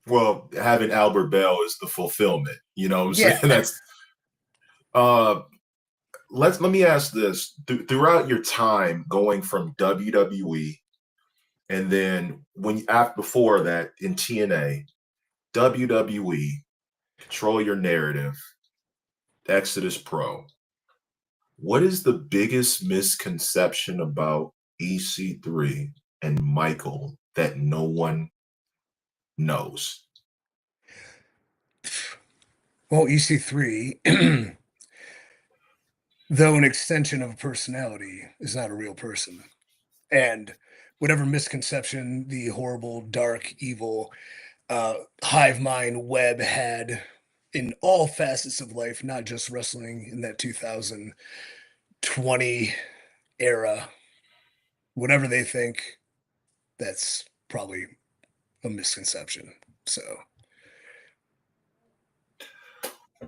Well, having Albert Bell is the fulfillment. You know what I'm saying? Yeah, That's uh let me ask this. Throughout your time going from WWE and then when after before that in TNA, WWE, Control Your Narrative, Exodus Pro. What is the biggest misconception about EC3 and Michael that no one knows? well, EC3, though an extension of a personality, is not a real person. And whatever misconception the horrible, dark, evil hive mind web had in all facets of life, not just wrestling in that 2020 era, whatever they think, that's probably a misconception. So,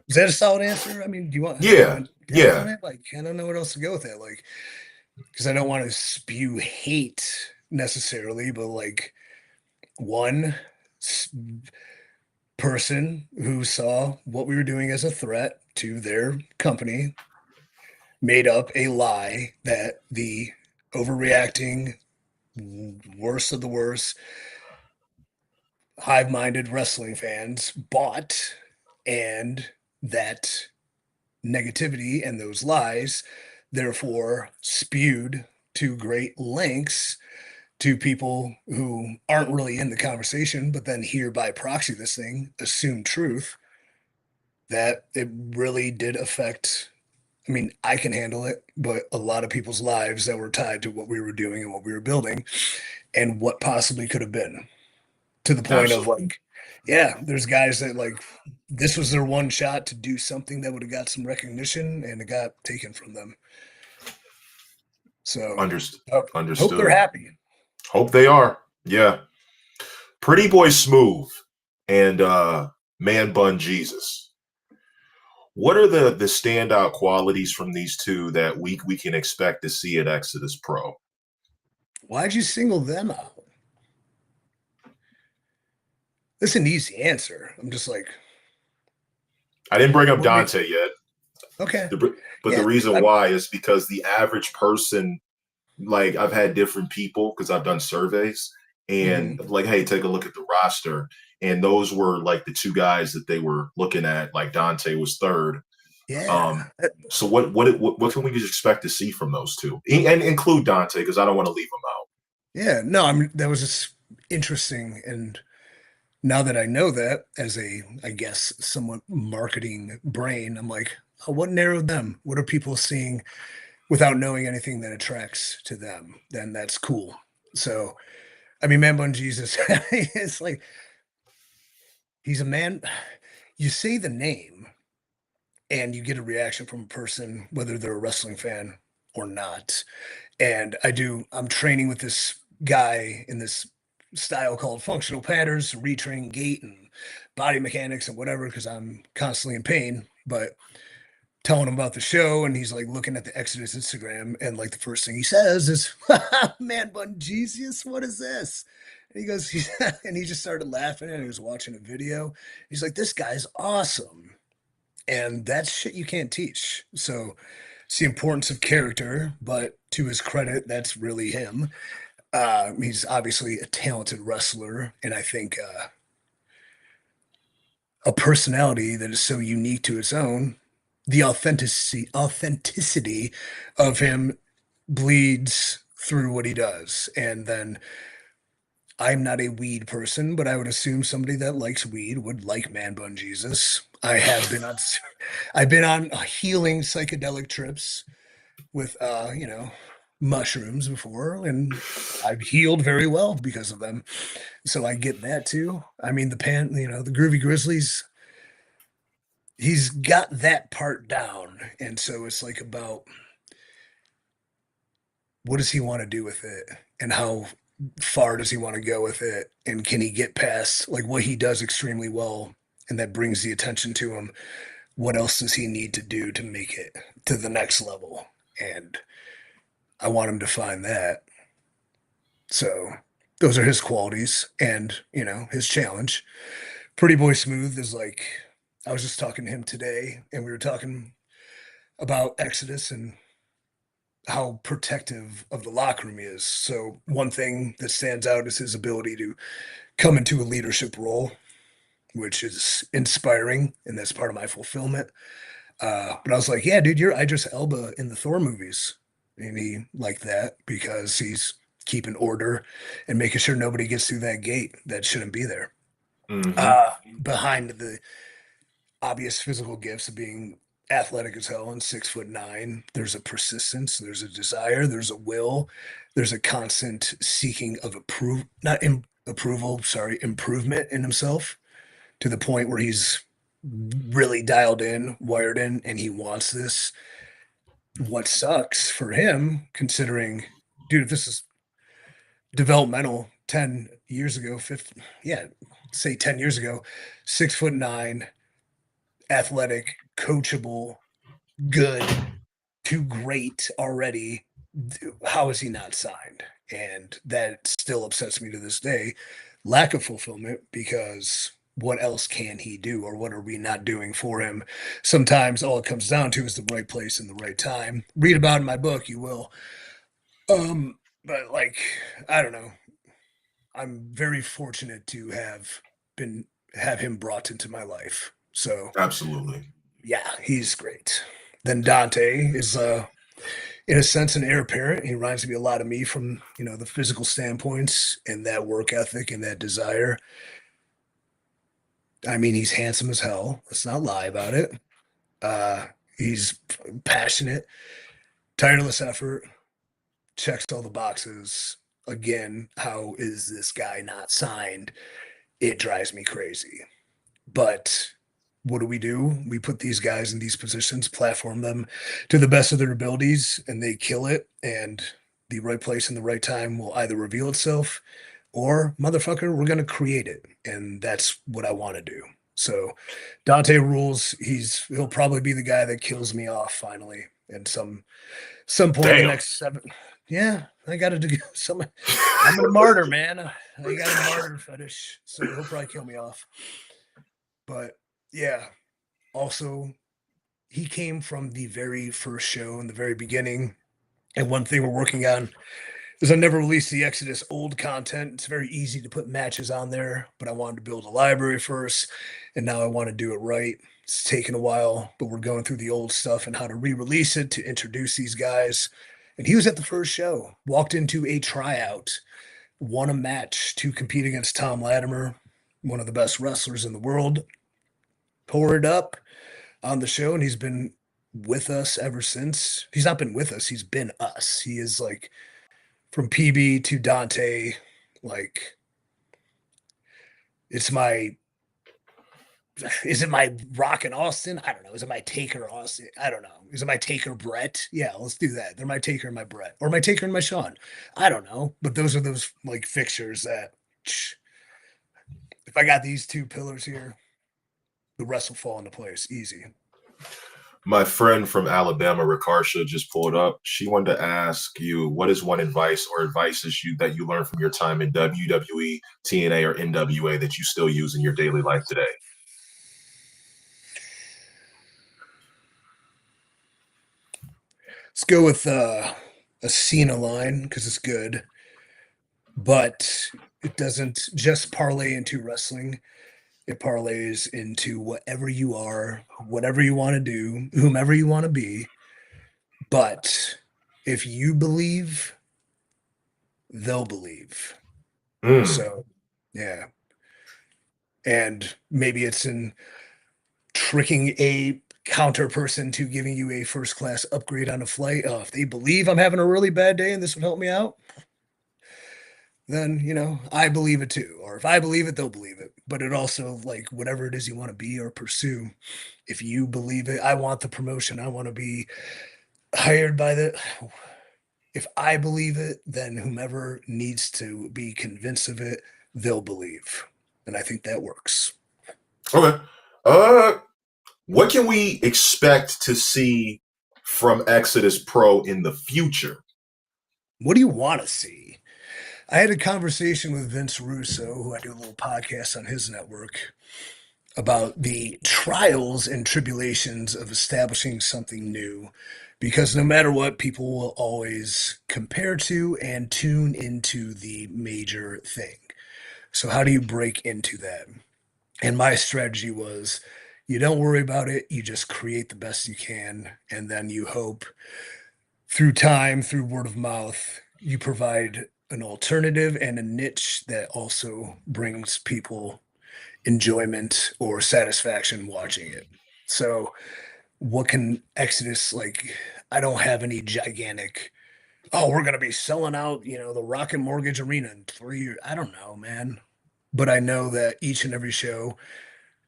is that a solid answer? I mean, do you Yeah, want depth on yeah. it? Like, I don't know what else to go with it. Like, because I don't want to spew hate necessarily, but like one person who saw what we were doing as a threat to their company made up a lie that the overreacting, worst of the worst, hive minded wrestling fans bought, and that negativity and those lies therefore spewed to great lengths to people who aren't really in the conversation, but then hear by proxy this thing, assume truth, that it really did affect. I mean, I can handle it, but a lot of people's lives that were tied to what we were doing and what we were building and what possibly could have been, to the point of Absolutely. like, yeah, there's guys that like this was their one shot to do something that would have got some recognition and it got taken from them. So Understood. hope they're Understood. happy. Hope they are. Yeah. Pretty Boy Smooth and Man Bun Jesus. What are the standout qualities from these two that we can expect to see at Exodus Pro? Why'd you single them out? That's an easy answer. I'm just like, I didn't bring up what makes Dante yet, okay. but the Yeah. reason why is because the average person, like I've had different people because I've done surveys and Mhm. like, hey, take a look at the roster. And those were like the two guys that they were looking at. Like Dante was third. Yeah. So what can we just expect to see from those two, and include Dante because I don't want to leave him out. Yeah. No, I mean that was just interesting. And now that I know that as a, I guess, somewhat marketing brain, I'm like, oh, what narrowed them? What are people seeing without knowing anything that attracts to them? Then that's cool. So, I mean, Man Bun Jesus, it's like he's a man. You say the name and you get a reaction from a person, whether they're a wrestling fan or not. And I'm training with this guy in this style called functional patterns, retrain gait, and body mechanics and whatever because I'm constantly in pain. But telling him about the show, and he's like looking at the Exodus Instagram, and like the first thing he says is, "Man bun Jesus, what is this?" And he goes, and he just started laughing, and he was watching a video. He's like, "This guy's awesome," and that's shit you can't teach. So it's the importance of character, but to his credit, that's really him. He's obviously a talented wrestler, and I think a personality that is so unique to its own. The authenticity of him bleeds through what he does. And then I'm not a weed person, but I would assume somebody that likes weed would like Man Bun Jesus. I've been on healing psychedelic trips with mushrooms before, and I've healed very well because of them. So I get that too. I mean the Groovy Grizzlies, he's got that part down. And so it's like about what does he want to do with it and how far does he want to go with it, and can he get past like what he does extremely well and that brings the attention to him? What else does he need to do to make it to the next level? And I want him to find that. So those are his qualities, and his challenge. Pretty Boy Smooth is like, I was just talking to him today, and we were talking about Exodus and how protective of the locker room he is. So one thing that stands out is his ability to come into a leadership role, which is inspiring, and that's part of my fulfillment. But I was like, yeah, dude, you're Idris Elba in the Thor movies. And he liked that because he's keeping order and making sure nobody gets through that gate that shouldn't be there. Hmm. Behind the obvious physical gifts of being athletic as hell and 6'9", there's a persistence, there's a desire, there's a will, there's a constant seeking of approval, sorry, improvement in himself to the point where he's really dialed in, wired in, and he wants this. What sucks for him, considering, dude, if this is developmental 10 years ago, 50, yeah, say 10 years ago, 6'9", athletic, coachable, good to great already. How is he not signed? And that still upsets me to this day. Lack of fulfillment, because what else can he do, or what are we not doing for him? Sometimes all it comes down to is the right place and the right time. Read about it in my book, you will. But like, I don't know. I'm very fortunate to been have him brought into my life. So Absolutely. yeah, he's great. Then Dante is in a sense an heir apparent. He reminds me a lot of me from, the physical standpoints and that work ethic and that desire. I mean, he's handsome as hell. Let's not lie about it. He's passionate, tireless effort, checks all the boxes. Again, how is this guy not signed? It drives me crazy. But what do? We put these guys in these positions, platform them to the best of their abilities, and they kill it. And the right place and the right time will either reveal itself, or motherfucker, we're going to create it. And that's what I want to do. So Dante rules. He'll probably be the guy that kills me off finally in some point in the Damn. next 7. Yeah, I got to do some. I'm a martyr, man. I got a martyr fetish, so he'll probably kill me off. But yeah, also he came from the very first show in the very beginning. And one thing we're working on is I never released the Exodus old content. It's very easy to put matches on there, but I wanted to build a library first, and now I want to do it right. It's taken a while, but we're going through the old stuff and how to re-release it to introduce these guys. And he was at the first show, walked into a tryout, won a match to compete against Tom Latimer, one of the best wrestlers in the world, tore it up on the show, and he's been with us ever since. He's not been with us, he's been us. He is like from PB to Dante, like it's my is it my Rock and Austin? I don't know. Is it my Taker Austin? I don't know. Is it my Taker Brett? Yeah, let's do that. They're my Taker and my Brett, or my Taker and my Sean. I don't know, but those are those like fixtures that If I got these two pillars here, the rest will fall into place easy. My friend from Alabama, Rikarsha, just pulled up. She wanted to ask you, what is one advice or advices that you learned from your time in WWE, TNA, or NWA that you still use in your daily life today? Let's go with a Cena line because it's good, but it doesn't just parlay into wrestling. It parlays into whatever you are, whatever you want to do, whomever you want to be. But if you believe, they'll believe. Mm, So, yeah. And maybe it's in tricking a counter person to giving you a first class upgrade on a flight. If they believe I'm having a really bad day and this would help me out, then I believe it too. Or if I believe it, they'll believe it. But it also, like, whatever it is you want to be or pursue, if you believe it, I want the promotion, I want to be hired by the, if I believe it, then whomever needs to be convinced of it, they'll believe. And I think that works. okay. Uh, what can we expect to see from Exodus Pro in the future? What do you want to see? I had a conversation with Vince Russo, who I do a little podcast on his network, about the trials and tribulations of establishing something new. Because no matter what, people will always compare to and tune into the major thing. So, how do you break into that? And my strategy was you don't worry about it, you just create the best you can, and then you hope through time, through word of mouth, you provide an alternative and a niche that also brings people enjoyment or satisfaction watching it. So, what can Exodus like? I don't have any gigantic, oh, we're going to be selling out, the Rocket Mortgage Arena in 3 years. I don't know, man. But I know that each and every show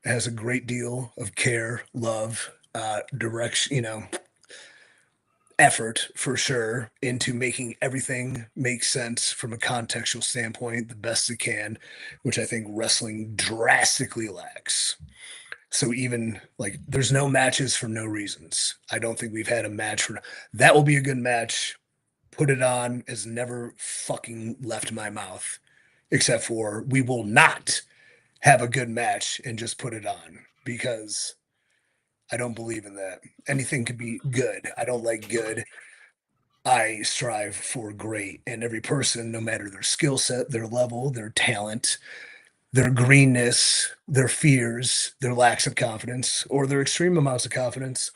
has a great deal of care, love, direction, effort for sure into making everything make sense from a contextual standpoint the best it can, which I think wrestling drastically lacks. So even like there's no matches for no reasons. I don't think we've had a match for that will be a good match. Put it on has never fucking left my mouth, except for we will not have a good match and just put it on because I don't believe in that. Anything could be good. I don't like good. I strive for great. And every person, no matter their skill set, their level, their talent, their greenness, their fears, their lacks of confidence, or their extreme amounts of confidence,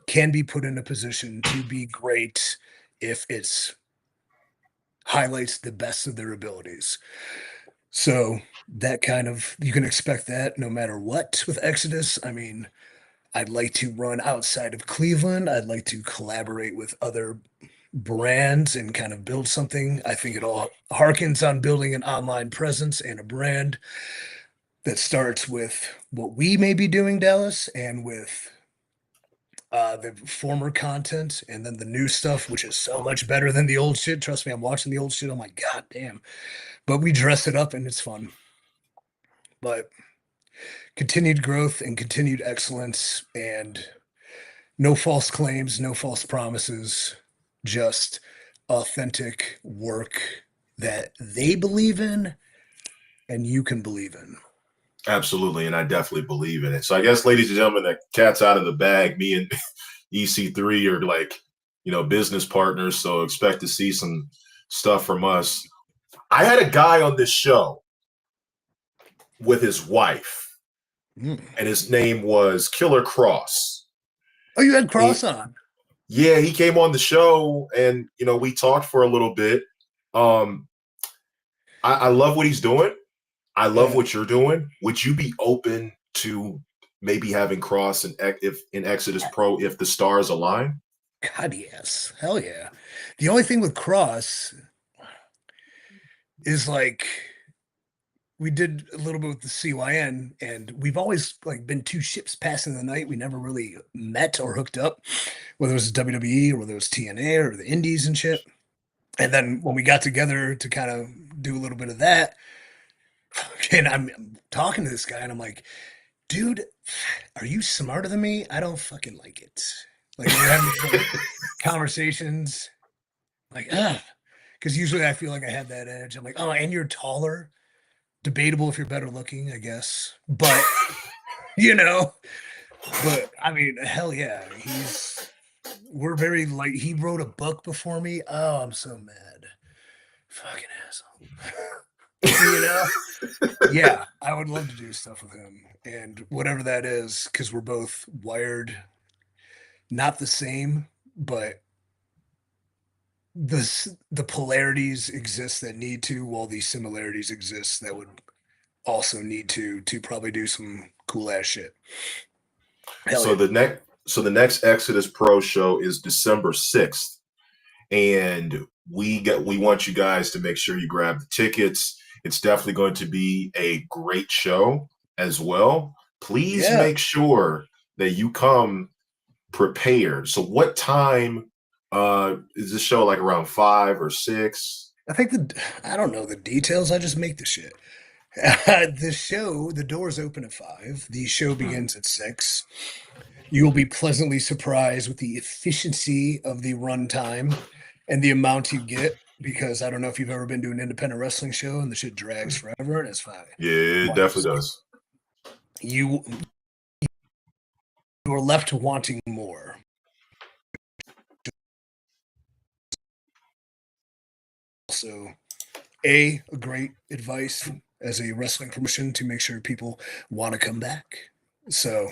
can be put in a position to be great if it's highlights the best of their abilities. So that kind of you can expect that no matter what with Exodus. I mean, I'd like to run outside of Cleveland. I'd like to collaborate with other brands and kind of build something. I think it all harkens on building an online presence and a brand that starts with what we may be doing, Dallas, and with the former content and then the new stuff, which is so much better than the old shit. Trust me, I'm watching the old shit. I'm like, God damn. But we dress it up and it's fun. But continued growth and continued excellence and no false claims, no false promises, just authentic work that they believe in and you can believe in. Absolutely, and I definitely believe in it. So I guess, ladies and gentlemen, the cat's out of the bag. Me and EC3 are like, business partners. So expect to see some stuff from us. I had a guy on this show with his wife, Mm. and his name was Killer Cross. Oh, you had Cross He, on. yeah, he came on the show, and we talked for a little bit. Um, I love what he's doing. I love Yeah. what you're doing. Would you be open to maybe having Cross if in Exodus Pro if the stars align? God, yes. Hell yeah. The only thing with Cross is like we did a little bit with the CYN and we've always like been two ships passing the night. We never really met or hooked up, whether it was WWE or whether it was TNA or the indies and shit. And then when we got together to kind of do a little bit of that, And I'm talking to this guy and I'm like, dude, are you smarter than me? I don't fucking like it. Like we're having these like conversations, like, because usually I feel like I have that edge. I'm like, oh, and you're taller. Debatable if you're better looking, I guess. But you know, but I mean, hell yeah, we're very like he wrote a book before me. Oh, I'm so mad. Fucking asshole. You know? Yeah, I would love to do stuff with him and whatever that is, because we're both wired not the same, but the polarities exist that need to, while these similarities exist that would also need to probably do some cool ass shit. Hell So yeah. the next Exodus Pro show is December 6th. And we want you guys to make sure you grab the tickets. It's definitely going to be a great show as well. Please Yeah. make sure that you come prepared. So what time is this show, like around 5 or 6? I don't know the details. I just make the shit. The doors open at 5. The show Hmm. begins at 6. You will be pleasantly surprised with the efficiency of the runtime and the amount you get, because I don't know if you've ever been to an independent wrestling show and the shit drags forever and it's fine. Yeah, it But definitely does. you you are left wanting more. So a great advice as a wrestling promotion to make sure people want to come back. So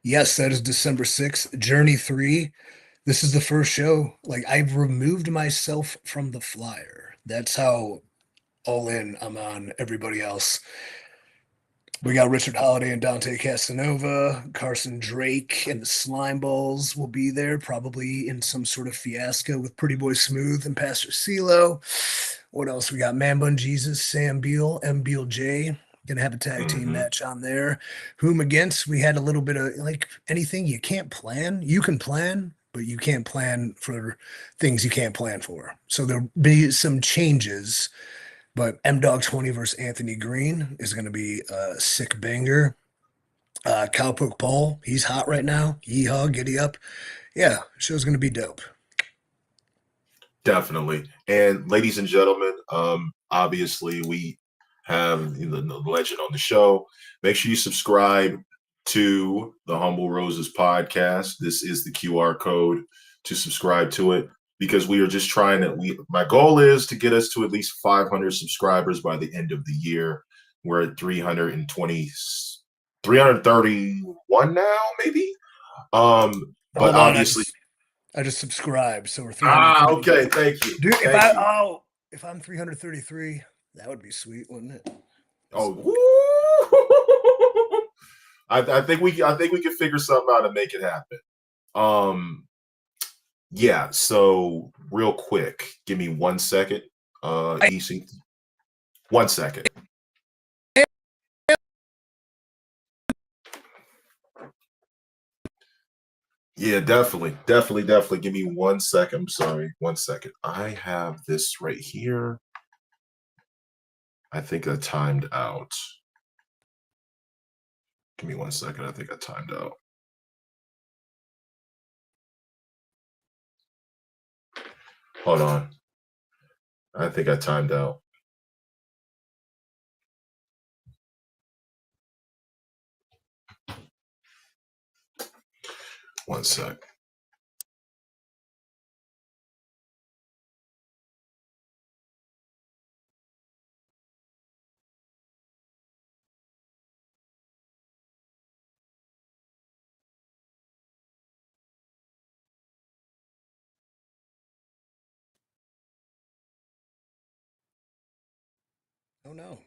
yes, that is December 6th. Journey 3. This is the first show. Like I've removed myself from the flyer. That's how all in I'm on everybody else. We got Richard Holiday and Dante Casanova. Carson Drake and the Slime Balls will be there, probably in some sort of fiasco with Pretty Boy Smooth and Pastor CeeLo. What else? We got Man Bun Jesus, Sam Beal, M. Beal J. Gonna have a tag team Hmm. match on there. Whom against? We had a little bit of like anything you can't plan. You can plan, but you can't plan for things you can't plan for. So there'll be some changes, but M Dog 20 versus Anthony Green is going to be a sick banger. Cowpoke Paul, he's hot right now. Yeehaw, giddy up. Yeah, show's going to be dope. Definitely. And ladies and gentlemen, obviously we have the legend on the show. Make sure you subscribe to the Humble Roses podcast. This is the QR code to subscribe to it, because we are just trying to my goal is to get us to at least 500 subscribers by the end of the year. We're at 320, 331 now, maybe. But Hold on, obviously, I just subscribed, so we're 330. okay, thank you. Dude, Thank you. if I'm 333, that would be sweet, wouldn't it? Oh, So, woo! I think we can figure something out to make it happen. Um, yeah. So real quick, give me 1 second. EC, 1 second. Yeah, definitely. Give me 1 second. I'm sorry, 1 second. I have this right here. I think I timed out. Give me 1 second. I think I timed out. Hold on. I think I timed out. One sec. oh no.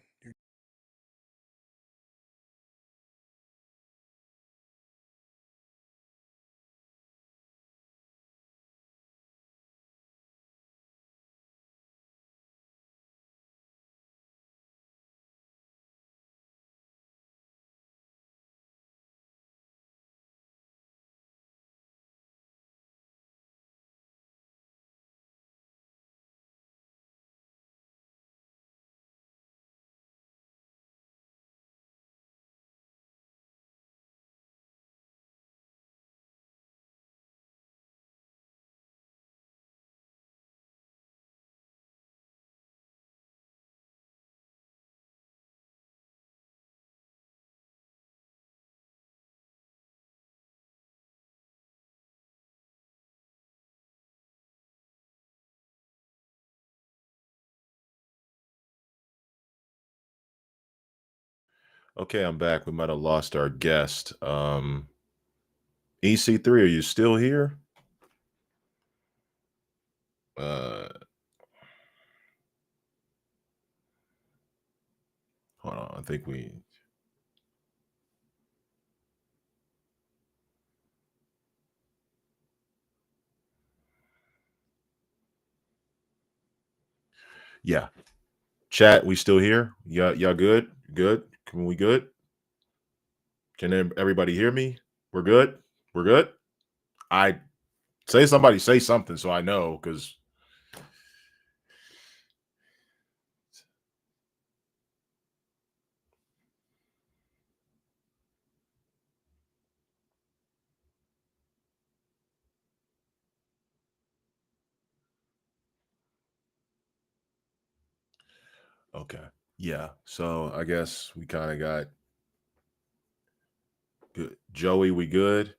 Okay, I'm back. We might have lost our guest. EC3, are you still here? Uh, Hold on. I think we. Yeah, chat. We still here? Y'all good? Good. Can we good? Can everybody hear me? We're good. We're good. I somebody say something so I know because okay. Yeah. So I guess we kind of got good. Joey, we good?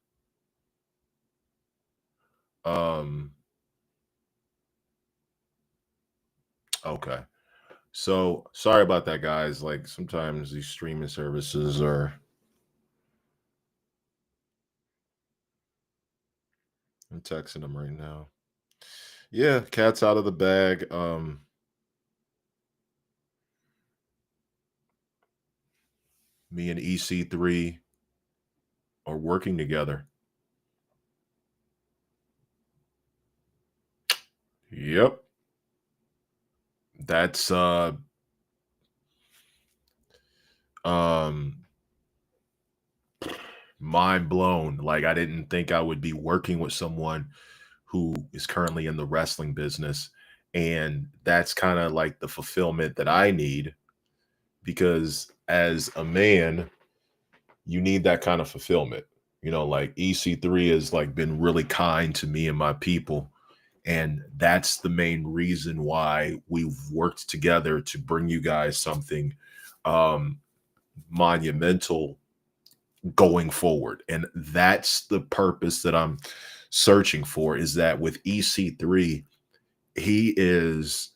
Um. Okay. So sorry about that, guys. Like sometimes these streaming services are. I'm texting them right now. Yeah, cat's out of the bag. Me and EC3 are working together. Yep. That's um mind blown. Like I didn't think I would be working with someone who is currently in the wrestling business. And that's kind of like the fulfillment that I need because as a man, you need that kind of fulfillment. You know, like EC3 has like been really kind to me and my people. And that's the main reason why we've worked together to bring you guys something um monumental going forward. And that's the purpose that I'm searching for is that with EC3, he is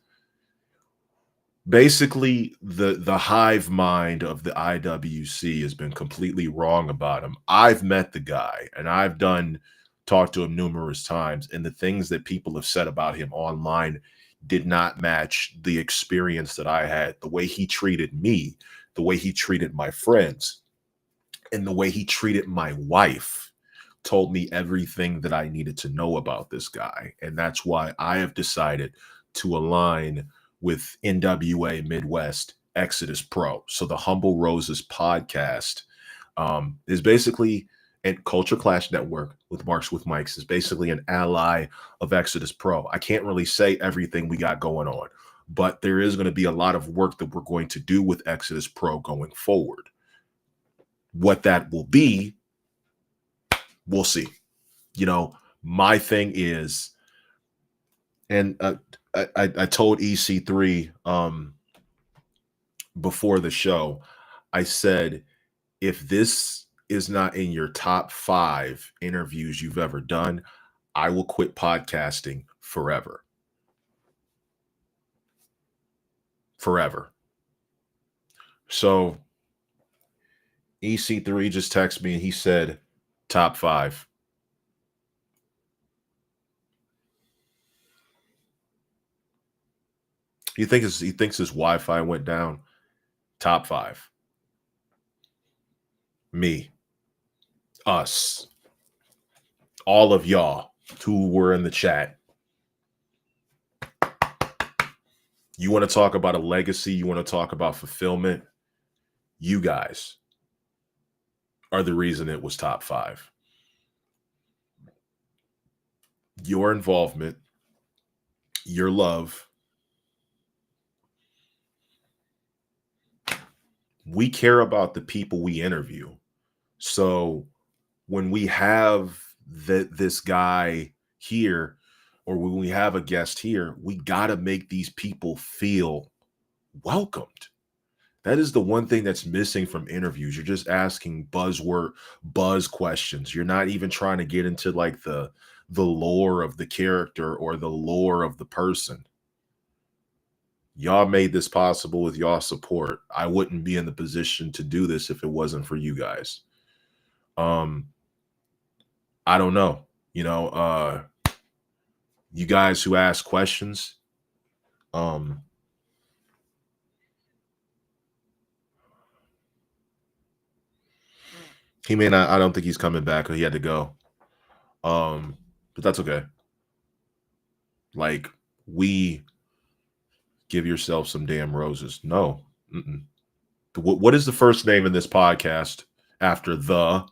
basically the hive mind of the IWC has been completely wrong about him. I've met the guy and I've talked to him numerous times, and the things that people have said about him online did not match the experience that I had. The way he treated me, the way he treated my friends, and the way he treated my wife told me everything that I needed to know about this guy. And that's why I have decided to align with NWA Midwest Exodus Pro. So the Humble Roses podcast is basically and Culture Clash Network with Marks with Mikes is basically an ally of Exodus Pro. I can't really say everything we got going on, but there is going to be a lot of work that we're going to do with Exodus Pro going forward. What that will be, we'll see. You know, my thing is, and I told EC3 before the show, I said, if this is not in your top 5 interviews you've ever done, I will quit podcasting forever. Forever. So EC3 just texted me and he said, top 5. He thinks his Wi-Fi went down. Top 5. Me. Us. All of y'all who were in the chat. You want to talk about a legacy, you want to talk about fulfillment, you guys are the reason it was top 5. Your involvement, your love. We care about the people we interview. So when we have this guy here, or when we have a guest here, we got to make these people feel welcomed. That is the one thing that's missing from interviews. You're just asking buzz questions. You're not even trying to get into like the lore of the character or the lore of the person. Y'all made this possible with y'all support. I wouldn't be in the position to do this if it wasn't for you guys. Um, I don't know. You know, you guys who ask questions, um, he may not, I don't think he's coming back or he had to go. But that's okay. Like, we give yourself some damn roses. No. Mm-mm. What is the first name in this podcast after the?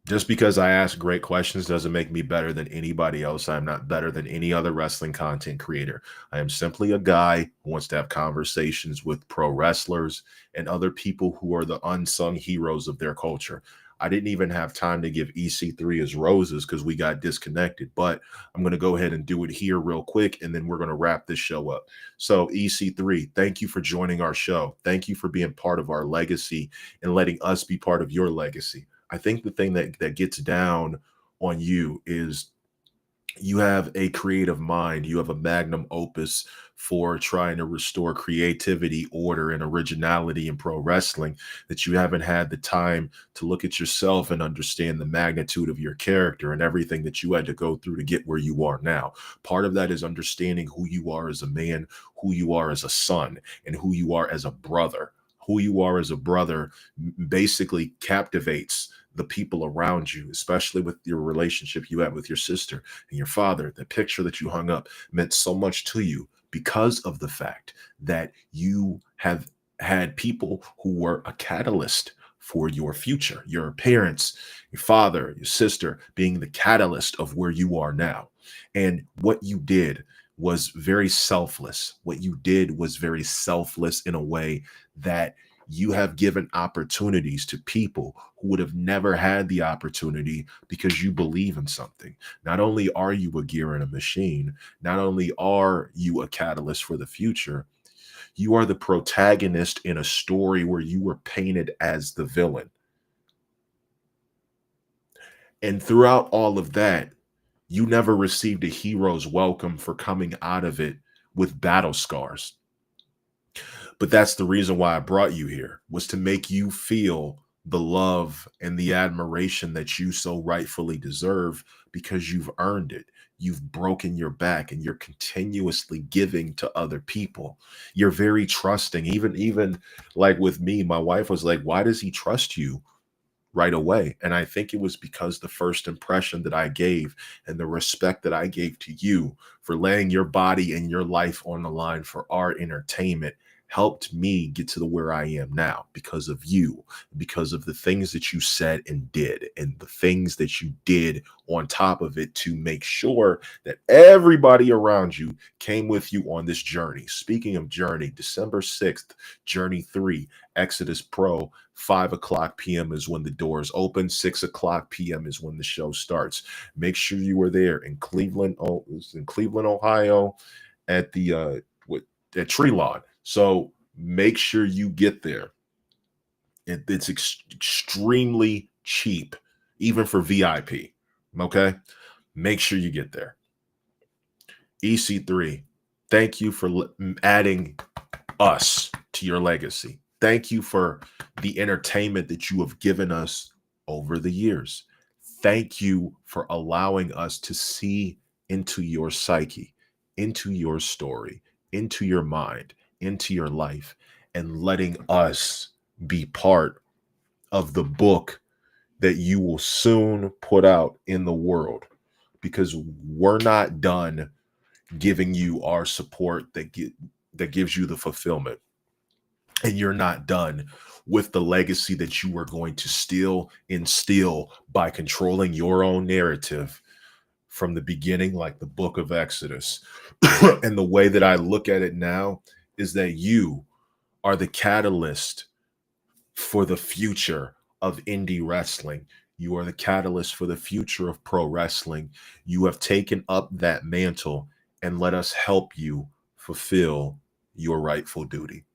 Just because I ask great questions doesn't make me better than anybody else. I'm not better than any other wrestling content creator. I am simply a guy who wants to have conversations with pro wrestlers and other people who are the unsung heroes of their culture. I didn't even have time to give EC3 his roses because we got disconnected, but I'm going to go ahead and do it here real quick, and then we're going to wrap this show up. So, EC3, thank you for joining our show. Thank you for being part of our legacy and letting us be part of your legacy. I think the thing that gets down on you is you have a creative mind. You have a magnum opus for trying to restore creativity, order, and originality in pro wrestling, that you haven't had the time to look at yourself and understand the magnitude of your character and everything that you had to go through to get where you are now. Part of that is understanding who you are as a man, who you are as a son, and who you are as a brother. Who you are as a brother basically captivates the people around you, especially with your relationship you have with your sister and your father. The picture that you hung up meant so much to you because of the fact that you have had people who were a catalyst for your future. Your parents, your father, your sister being the catalyst of where you are now. And what you did was very selfless. What you did was very selfless in a way that you have given opportunities to people who would have never had the opportunity because you believe in something. Not only are you a gear in a machine, not only are you a catalyst for the future, you are the protagonist in a story where you were painted as the villain. And throughout all of that, you never received a hero's welcome for coming out of it with battle scars. But that's the reason why I brought you here, was to make you feel the love and the admiration that you so rightfully deserve, because you've earned it. You've broken your back and you're continuously giving to other people. You're very trusting. Even like with me, my wife was like, "Why does he trust you right away?" And I think it was because the first impression that I gave and the respect that I gave to you for laying your body and your life on the line for our entertainment helped me get to the where I am now, because of you, because of the things that you said and did, and the things that you did on top of it to make sure that everybody around you came with you on this journey. Speaking of journey, December 6th, Journey 3, Exodus Pro, 5 o'clock p.m. is when the doors open. 6 o'clock p.m. is when the show starts. Make sure you are there in Cleveland, Ohio, at the at Tree Lawn. So make sure you get there. It's extremely cheap, even for VIP. Okay, make sure you get there. EC3, thank you for adding us to your legacy. Thank you for the entertainment that you have given us over the years. Thank you for allowing us to see into your psyche, into your story, into your mind, into your life, and letting us be part of the book that you will soon put out in the world, because we're not done giving you our support that gives you the fulfillment. And you're not done with the legacy that you are going to still instill by controlling your own narrative from the beginning, like the book of Exodus. And the way that I look at it now is that you are the catalyst for the future of indie wrestling. You are the catalyst for the future of pro wrestling. You have taken up that mantle, and let us help you fulfill your rightful duty.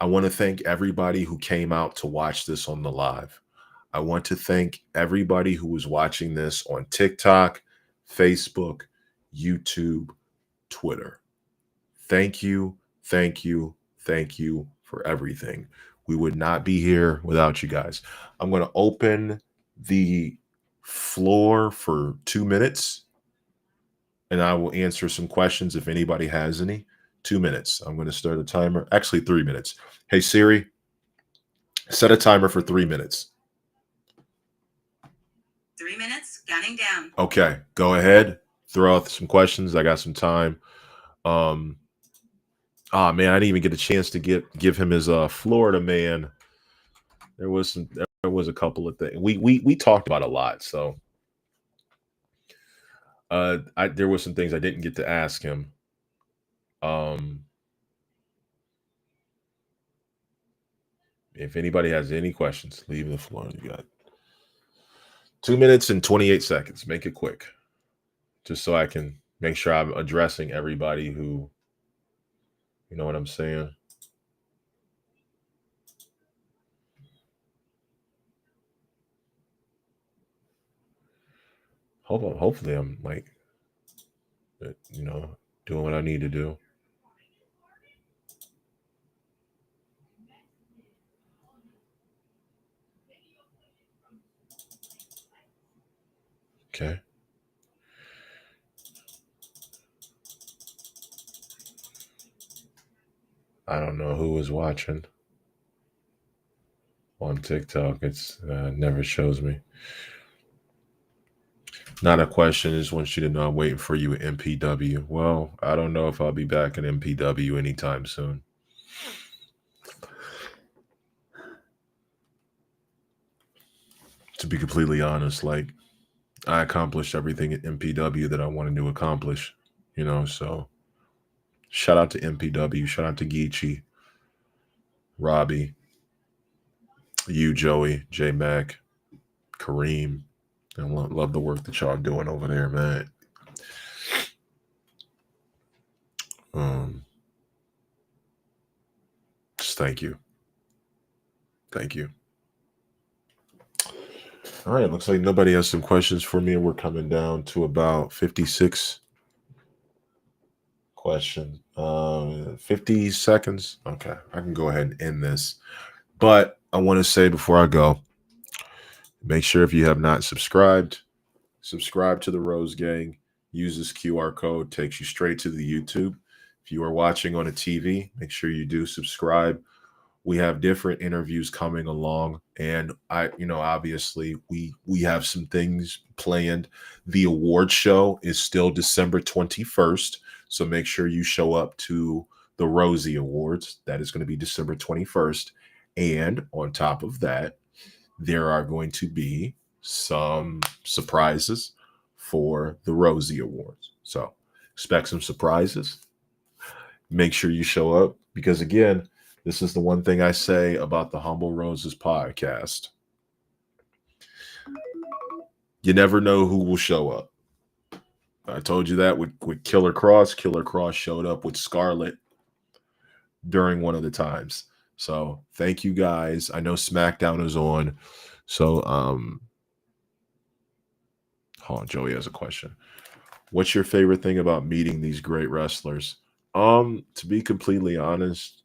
I want to thank everybody who came out to watch this on the live. I want to thank everybody who was watching this on TikTok, Facebook, YouTube, Twitter. Thank you, thank you, thank you for everything. We would not be here without you guys. I'm going to open the floor for 2 minutes and I will answer some questions if anybody has any. 2 minutes. I'm going to start a timer. Actually, 3 minutes. Hey, Siri, set a timer for 3 minutes. 3 minutes, counting down. Okay, go ahead. Throw out some questions. I got some time. Oh man, I didn't even get a chance to give him his Florida man. There was a couple of things. We talked about a lot, so there was some things I didn't get to ask him. If anybody has any questions, leave the floor. You got 2 minutes and 28 seconds. Make it quick. Just so I can make sure I'm addressing everybody who, you know what I'm saying? Hopefully I'm like, doing what I need to do. Okay. I don't know who was watching on TikTok. It's never shows me. Not a question. I just want you to know I'm waiting for you at MPW. Well, I don't know if I'll be back at MPW anytime soon. To be completely honest, like I accomplished everything at MPW that I wanted to accomplish, so shout out to MPW, shout out to Geechee, Robbie, you, Joey, J Mac, Kareem. I love the work that y'all doing over there, man. Just thank you. Thank you. All right, looks like nobody has some questions for me. We're coming down to about 56 questions. 50 seconds. Okay, I can go ahead and end this. But I want to say before I go, make sure if you have not subscribe to the Rose Gang. Use this QR code, takes you straight to the YouTube. If you are watching on a TV, make sure you do subscribe. We have different interviews coming along, and obviously we have some things planned. The award show is still December 21st, so make sure you show up to the Rosie Awards. That is going to be December 21st, and on top of that, there are going to be some surprises for the Rosie Awards. So expect some surprises. Make sure you show up because, again, this is the one thing I say about the Humble Roses podcast. You never know who will show up. I told you that with Killer Cross. Killer Cross showed up with Scarlett during one of the times. So thank you guys. I know SmackDown is on. So hold on, Joey has a question. What's your favorite thing about meeting these great wrestlers? To be completely honest,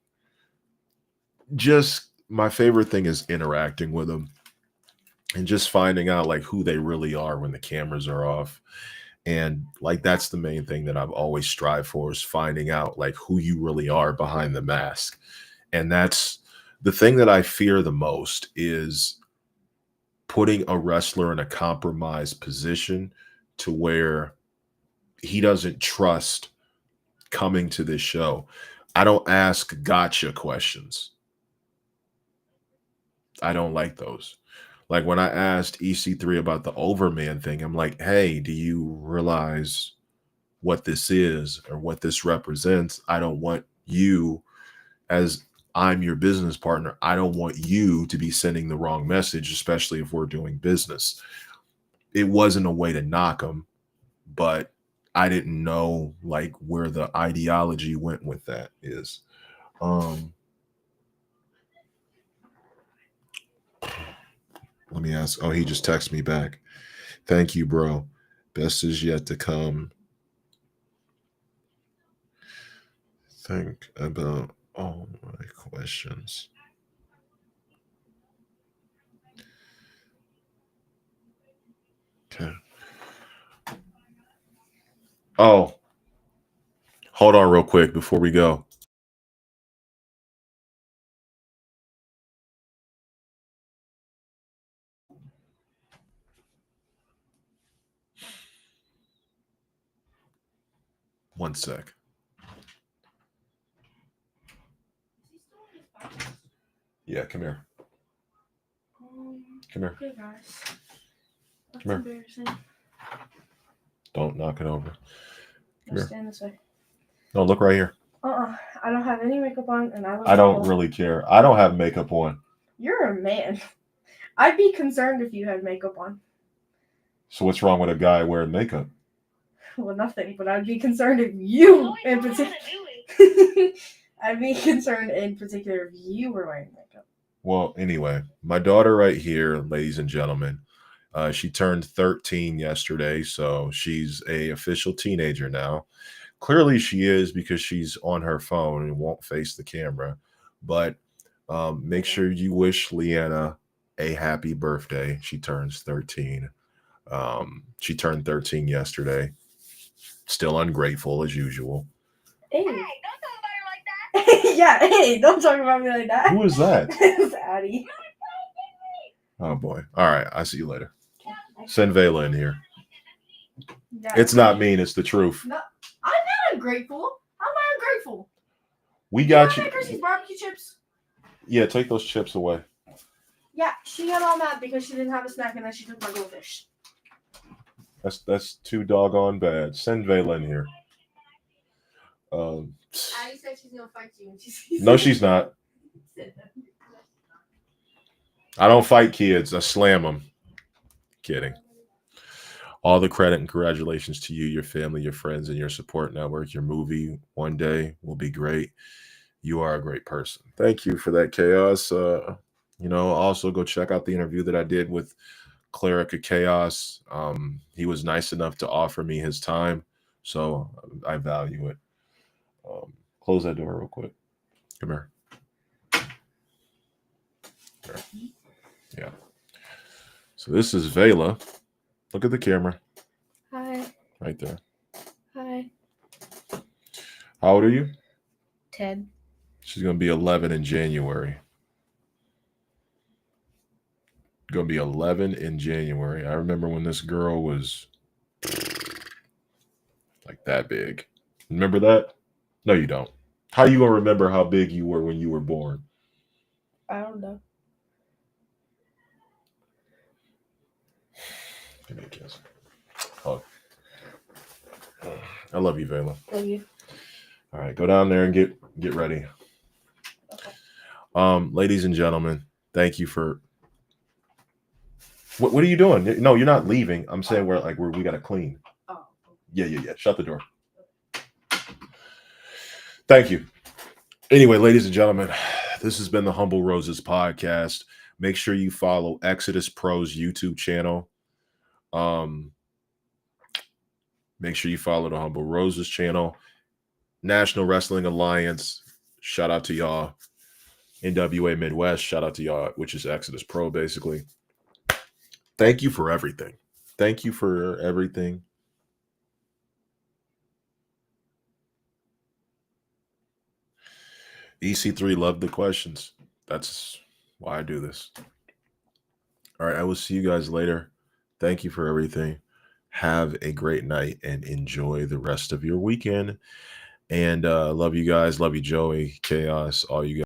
just my favorite thing is interacting with them and just finding out like who they really are when the cameras are off. And like that's the main thing that I've always strived for, is finding out like who you really are behind the mask. And that's the thing that I fear the most, is putting a wrestler in a compromised position to where he doesn't trust coming to this show. I don't ask gotcha questions. I don't like those. Like when I asked EC3 about the Overman thing, I'm like, hey, do you realize what this is or what this represents? I don't want you, as I'm your business partner, I don't want you to be sending the wrong message, especially if we're doing business. It wasn't a way to knock him, but I didn't know like where the ideology went with that is. Let me ask. Oh, he just texted me back. Thank you, bro. Best is yet to come. think about all my questions. Okay. Oh, hold on real quick before we go. One sec. Yeah, come here. Come here. Okay, guys. That's Come here. embarrassing. Don't knock it over. Come here. Stand this way. No, look right here. I don't have any makeup on, and I don't really care. I don't have makeup on. You're a man. I'd be concerned if you had makeup on. So what's wrong with a guy wearing makeup? Well, nothing, but I'd be concerned if you, in particular. I'd be concerned in particular if you were wearing makeup. Well, anyway, my daughter right here, ladies and gentlemen, she turned 13 yesterday, so she's a official teenager now. Clearly she is because she's on her phone and won't face the camera. But make sure you wish Leanna a happy birthday. She turns 13. She turned 13 yesterday. Still ungrateful as usual. Hey, don't talk about her like that. Yeah, hey, don't talk about me like that. Who is that? It's Addie. Oh boy. All right. I'll see you later. Send Vela in here. Yeah. It's not mean, it's the truth. No, I'm not ungrateful. How am I ungrateful? We got You you. make her these barbecue chips. Yeah, take those chips away. Yeah, she got all mad because she didn't have a snack and then she took my goldfish. That's too doggone bad. Send Vela in here. Addie said she's gonna fight you. No, she's not. I don't fight kids. I slam them. Kidding. All the credit and congratulations to you, your family, your friends, and your support network. Your movie one day will be great. You are a great person. Thank you for that, Chaos. Also go check out the interview that I did with Clerica Chaos. He was nice enough to offer me his time, so I value it. Close that door real quick. Come here. There. Yeah. So this is Vela. Look at the camera. Hi. Right there. Hi. How old are you? 10. She's going to be 11 in January. Going to be 11 in January. I remember when this girl was like that big. Remember that? No, you don't. How you going to remember how big you were when you were born? I don't know. Give me a kiss. Hug. I love you, Vela. Love you. All right, go down there and get ready. Okay. Ladies and gentlemen, thank you for. What are you doing? No, you're not leaving. I'm saying we got to clean. Oh. Yeah. Shut the door. Thank you. Anyway, ladies and gentlemen, this has been the Humble Roses podcast. Make sure you follow Exodus Pro's YouTube channel. Make sure you follow the Humble Roses channel. National Wrestling Alliance. Shout out to y'all. NWA Midwest. Shout out to y'all, which is Exodus Pro, basically. Thank you for everything. Thank you for everything. EC3 loved the questions. That's why I do this. All right, I will see you guys later. Thank you for everything. Have a great night and enjoy the rest of your weekend. And love you guys. Love you, Joey, Chaos, all you guys.